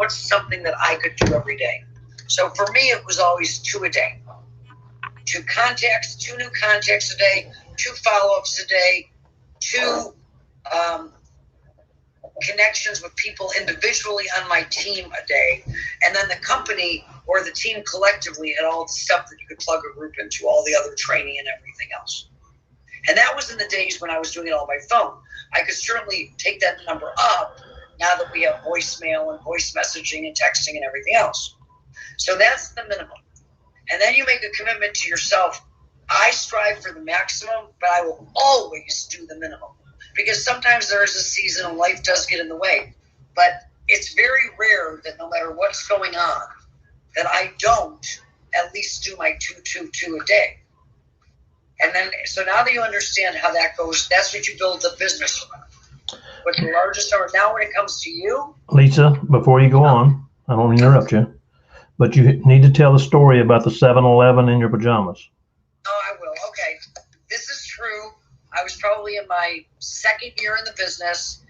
[SPEAKER 2] something that I could do every day? So for me, it was always 2 a day. 2 contacts, 2 new contacts a day, 2 follow-ups a day, 2 connections with people individually on my team a day, and then the company or the team collectively had all the stuff that you could plug a group into, all the other training and everything else. And that was in the days when I was doing it all by phone. I could certainly take that number up now that we have voicemail and voice messaging and texting and everything else. So that's the minimum. And then you make a commitment to yourself. I strive for the maximum, but I will always do the minimum. Because sometimes there is a season and life does get in the way. But it's very rare that no matter what's going on, that I don't at least do my 2 a day. And then, so now that you understand how that goes, that's what you build the business around. What's the largest number? Now when it comes to you.
[SPEAKER 1] Lisa, before you go on, I don't interrupt you, but you need to tell the story about the 7-Eleven in your pajamas.
[SPEAKER 2] Oh, I will. Okay. This is true. I was probably in my 2nd year in the business,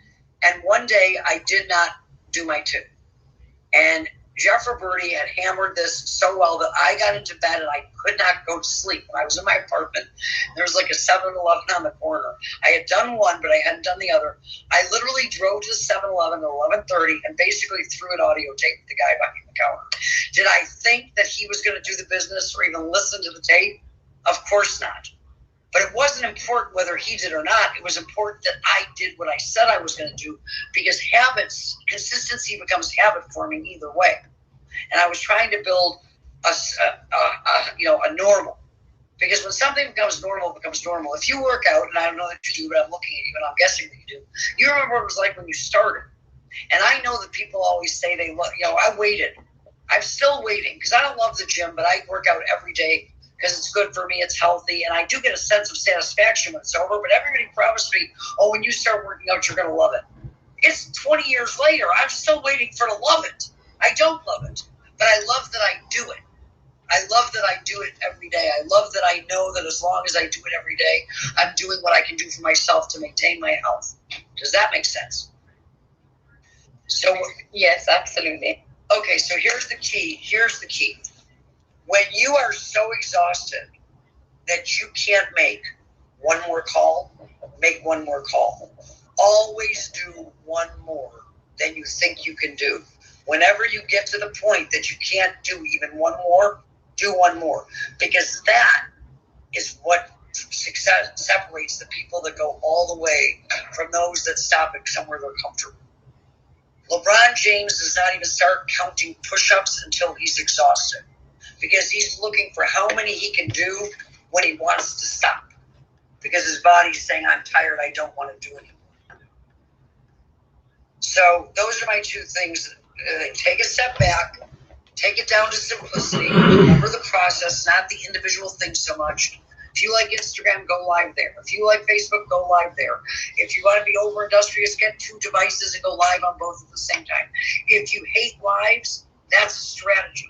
[SPEAKER 2] and one day I did not do my 2. And Jeff Roberti had hammered this so well that I got into bed and I could not go to sleep. When I was in my apartment, there was like a 7-Eleven on the corner. I had done one, but I hadn't done the other. I literally drove to the 7-Eleven at 11:30 and basically threw an audio tape at the guy behind the counter. Did I think that he was going to do the business or even listen to the tape? Of course not. But it wasn't important whether he did or not. It was important that I did what I said I was going to do, because consistency becomes habit forming either way. And I was trying to build a normal. Because when something becomes normal, it becomes normal. If you work out, and I don't know that you do, but I'm looking at you and I'm guessing that you do, you remember what it was like when you started. And I know that people always say they love, I waited. I'm still waiting because I don't love the gym, but I work out every day because it's good for me, it's healthy, and I do get a sense of satisfaction when it's over. But everybody promised me, when you start working out, you're going to love it. It's 20 years later. I'm still waiting to love it. I don't love it, but I love that I do it. I love that I do it every day. I love that I know that as long as I do it every day, I'm doing what I can do for myself to maintain my health. Does that make sense? So
[SPEAKER 3] Yes, absolutely.
[SPEAKER 2] Okay, so here's the key. When you are so exhausted that you can't make one more call, make one more call. Always do one more than you think you can do. Whenever you get to the point that you can't do even one more, do one more. Because that is what success separates the people that go all the way from those that stop at somewhere they're comfortable. LeBron James does not even start counting push-ups until he's exhausted, because he's looking for how many he can do when he wants to stop. because his body's saying, I'm tired, I don't want to do it anymore. So those are my two things. Take a step back, take it down to simplicity, remember the process, not the individual thing so much. If you like Instagram, go live there. If you like Facebook, go live there. If you want to be over industrious, get 2 devices and go live on both at the same time. If you hate lives, that's a strategy.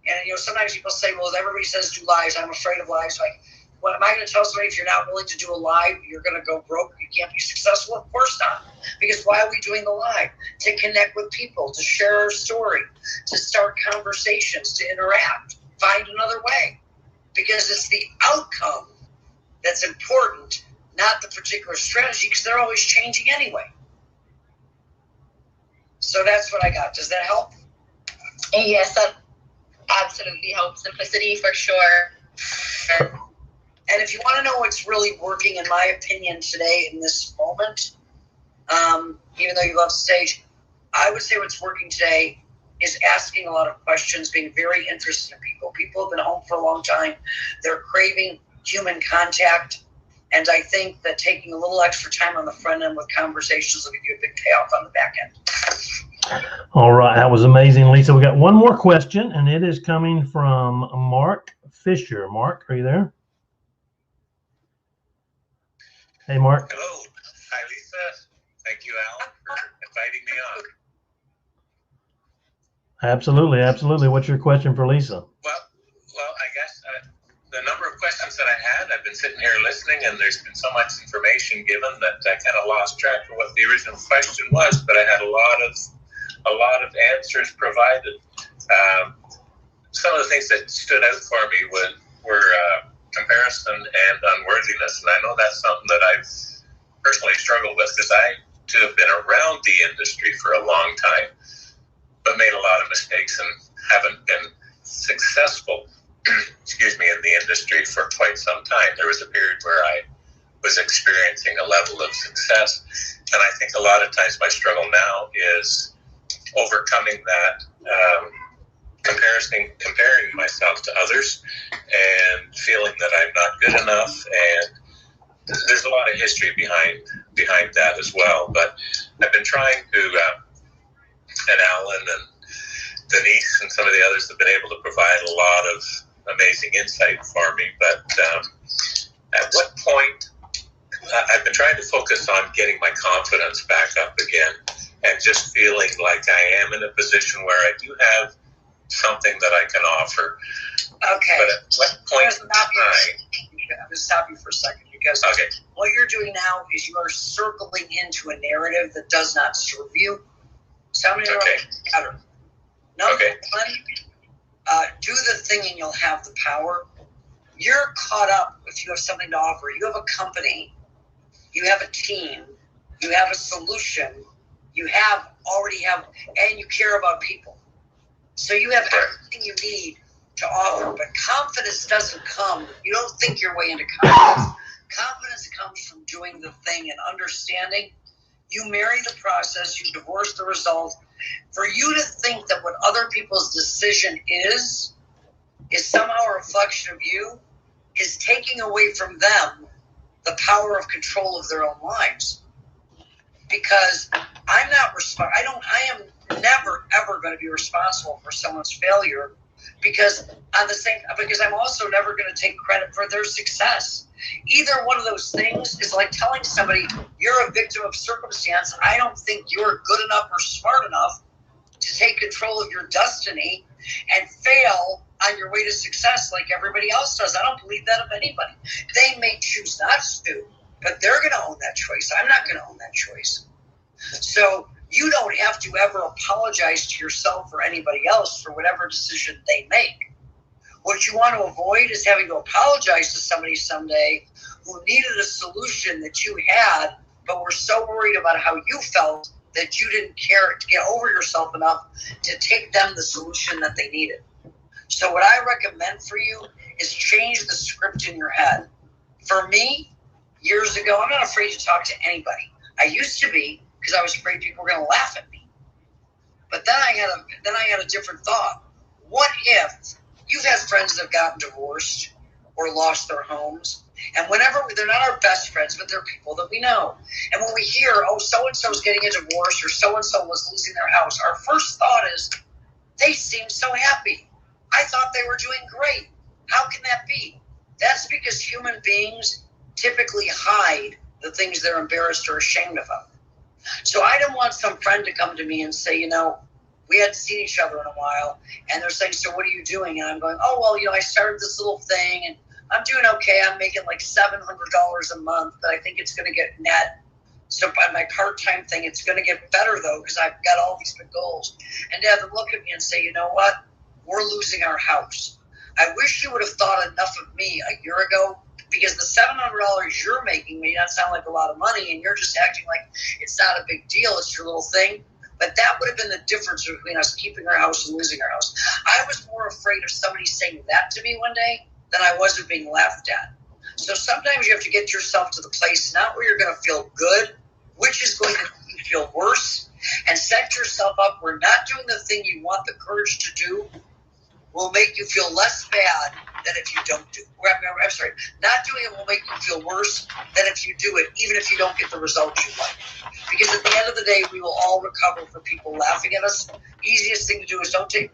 [SPEAKER 2] And sometimes people say, well, everybody says do lives. I'm afraid of lives. Like, what am I going to tell somebody if you're not willing to do a live, you're going to go broke, you can't be successful? Of course not. Because why are we doing the live? To connect with people, to share our story, to start conversations, to interact, find another way. Because it's the outcome that's important, not the particular strategy, because they're always changing anyway. So that's what I got. Does that help?
[SPEAKER 3] Yes, that absolutely helps. Simplicity for sure.
[SPEAKER 2] And if you want to know what's really working, in my opinion, today in this moment, even though you love stage, I would say what's working today is asking a lot of questions, being very interested in people. People have been home for a long time. They're craving human contact. And I think that taking a little extra time on the front end with conversations will give you a big payoff on the back end.
[SPEAKER 1] All right. That was amazing, Lisa. We got one more question, and it is coming from Mark Fisher. Mark, are you there? Hey, Mark.
[SPEAKER 5] Hello. Hi, Lisa. Thank you, Alan, for inviting me on.
[SPEAKER 1] Absolutely. Absolutely. What's your question for Lisa?
[SPEAKER 5] Well, I guess the number of questions that I had, I've been sitting here listening, and there's been so much information given that I kind of lost track of what the original question was, but I had a lot of answers provided. Some of the things that stood out for me were comparison and unworthiness, and I know that's something that I've personally struggled with, because I too have been around the industry for a long time, but made a lot of mistakes and haven't been successful in the industry for quite some time. There was a period where I was experiencing a level of success, and I think a lot of times my struggle now is overcoming that, comparing myself to others and feeling that I'm not good enough, and there's a lot of history behind that as well. But I've been trying to, and Alan and Denise and some of the others have been able to provide a lot of amazing insight for me. But at what point, I've been trying to focus on getting my confidence back up again, and just feeling like I am in a position where I do have something that I can offer.
[SPEAKER 2] Okay.
[SPEAKER 5] But at what point in time...
[SPEAKER 2] I'm going to stop you for a second, because what you're doing now is you are circling into a narrative that does not serve you. So I'm going to better. Number one, do the thing and you'll have the power. You're caught up if you have something to offer. You have a company, you have a team, you have a solution, you already have, and you care about people. So you have everything you need to offer, but confidence doesn't come. You don't think your way into confidence. Confidence comes from doing the thing and understanding. You marry the process, you divorce the result. For you to think that what other people's decision is somehow a reflection of you, is taking away from them the power of control of their own lives. Because I am never ever going to be responsible for someone's failure, because I'm also never going to take credit for their success. Either one of those things is like telling somebody you're a victim of circumstance. I don't think you're good enough or smart enough to take control of your destiny and fail on your way to success like everybody else does. I don't believe that of anybody. They may choose not to, but they're going to own that choice. I'm not going to own that choice. So you don't have to ever apologize to yourself or anybody else for whatever decision they make. What you want to avoid is having to apologize to somebody someday who needed a solution that you had, but were so worried about how you felt that you didn't care to get over yourself enough to take them the solution that they needed. So what I recommend for you is change the script in your head. For me, years ago, I'm not afraid to talk to anybody. I used to be, because I was afraid people were going to laugh at me. But then I had a different thought. What if you've had friends that have gotten divorced or lost their homes, And whenever they're not our best friends, but they're people that we know. And when we hear, oh, so-and-so is getting a divorce or so-and-so was losing their house, our first thought is, they seem so happy. I thought they were doing great. How can that be? That's because human beings typically hide the things they're embarrassed or ashamed about. So I didn't want some friend to come to me and say, we hadn't seen each other in a while, and they're saying, so what are you doing? And I'm going, oh, well, I started this little thing, and I'm doing okay. I'm making like $700 a month, but I think it's going to get net. So by my part-time thing, it's going to get better, though, because I've got all these big goals. And to have them look at me and say, you know what? We're losing our house. I wish you would have thought enough of me a year ago, because the $700 you're making may not sound like a lot of money, and you're just acting like it's not a big deal. It's your little thing. But that would have been the difference between us keeping our house and losing our house. I was more afraid of somebody saying that to me one day than I was of being laughed at. So sometimes you have to get yourself to the place not where you're going to feel good, which is going to make you feel worse, and set yourself up where not doing the thing you want the courage to do will make you feel less bad than if you don't do it. I'm sorry, not doing it will make you feel worse than if you do it, even if you don't get the results you like. Because at the end of the day, we will all recover from people laughing at us. Easiest thing to do is don't take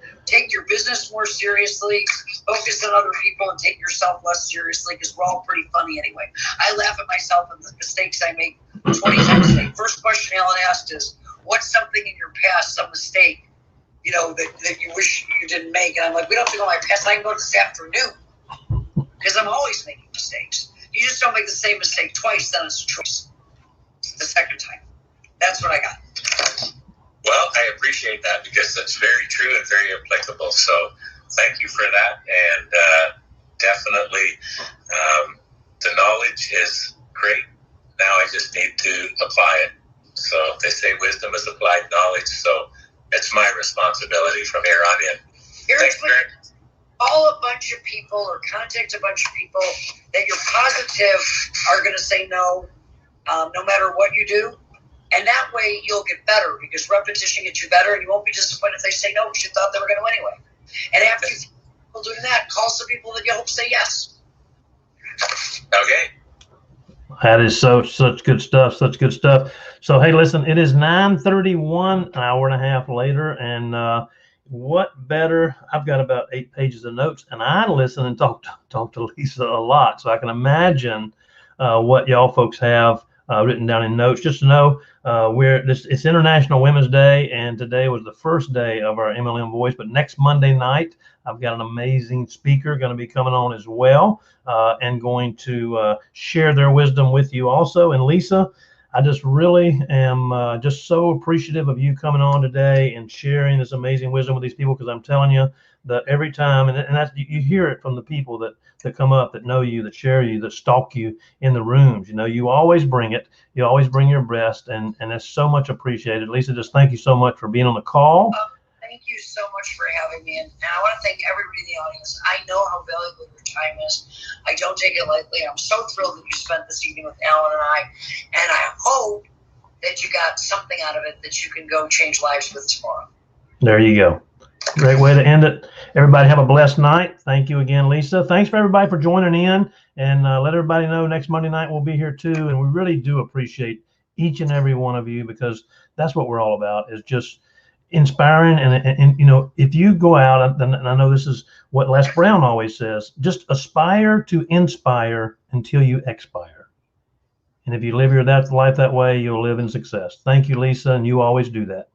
[SPEAKER 2] your business more seriously, focus on other people, and take yourself less seriously, because we're all pretty funny anyway. I laugh at myself and the mistakes I make 20 times a day. First question Alan asked is, what's something in your past, some mistake, that you wish you didn't make? And I'm like, we don't have to go to my past. I can go this afternoon, because I'm always making mistakes. You just don't make the same mistake twice, then it's a choice. The second time. That's what I got.
[SPEAKER 5] Well, I appreciate that, because that's very true and very applicable. So thank you for that. And definitely the knowledge is great. Now I just need to apply it. So they say wisdom is applied knowledge. So it's my responsibility from here on in.
[SPEAKER 2] Call a bunch of people or contact a bunch of people that you're positive are going to say no, no matter what you do. And that way you'll get better, because repetition gets you better, and you won't be disappointed if they say no, because you thought they were going to anyway. And after you see people doing that, call some people that you hope say yes.
[SPEAKER 5] Okay.
[SPEAKER 1] That is such good stuff, such good stuff. So, hey, listen, it is 9:31, an hour and a half later, and what better? I've got about 8 pages of notes, and I listen and talk to Lisa a lot, so I can imagine what y'all folks have written down in notes. Just to know, it's International Women's Day, and today was the first day of our MLM Voice. But next Monday night, I've got an amazing speaker going to be coming on as well, and going to share their wisdom with you also. And Lisa, I just really am just so appreciative of you coming on today and sharing this amazing wisdom with these people, because I'm telling you that every time, and that's, you hear it from the people that come up, that know you, that share you, that stalk you in the rooms. You always bring it. You always bring your best, and that's so much appreciated. Lisa, just thank you so much for being on the call.
[SPEAKER 2] Thank you so much for having me. And I want to thank everybody in the audience. I know how valuable your time is. I don't take it lightly. I'm so thrilled that you spent this evening with Alan and I hope that you got something out of it that you can go change lives with tomorrow.
[SPEAKER 1] There you go. Great way to end it. Everybody have a blessed night. Thank you again, Lisa. Thanks for everybody for joining in, and let everybody know next Monday night we'll be here too. And we really do appreciate each and every one of you, because that's what we're all about, is just inspiring. And if you go out, and I know this is what Les Brown always says, just aspire to inspire until you expire. And if you live your life that way, you'll live in success. Thank you, Lisa, and you always do that.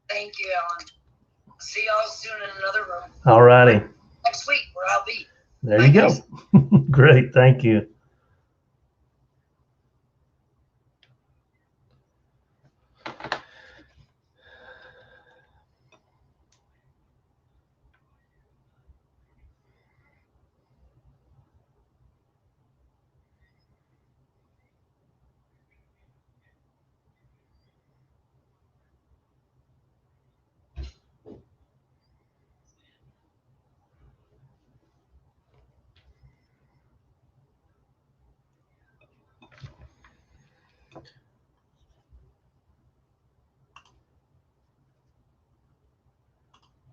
[SPEAKER 2] Thank you, Alan. See y'all soon in another room.
[SPEAKER 1] All righty.
[SPEAKER 2] Next week, where I'll be.
[SPEAKER 1] There you go. Great. Thank you.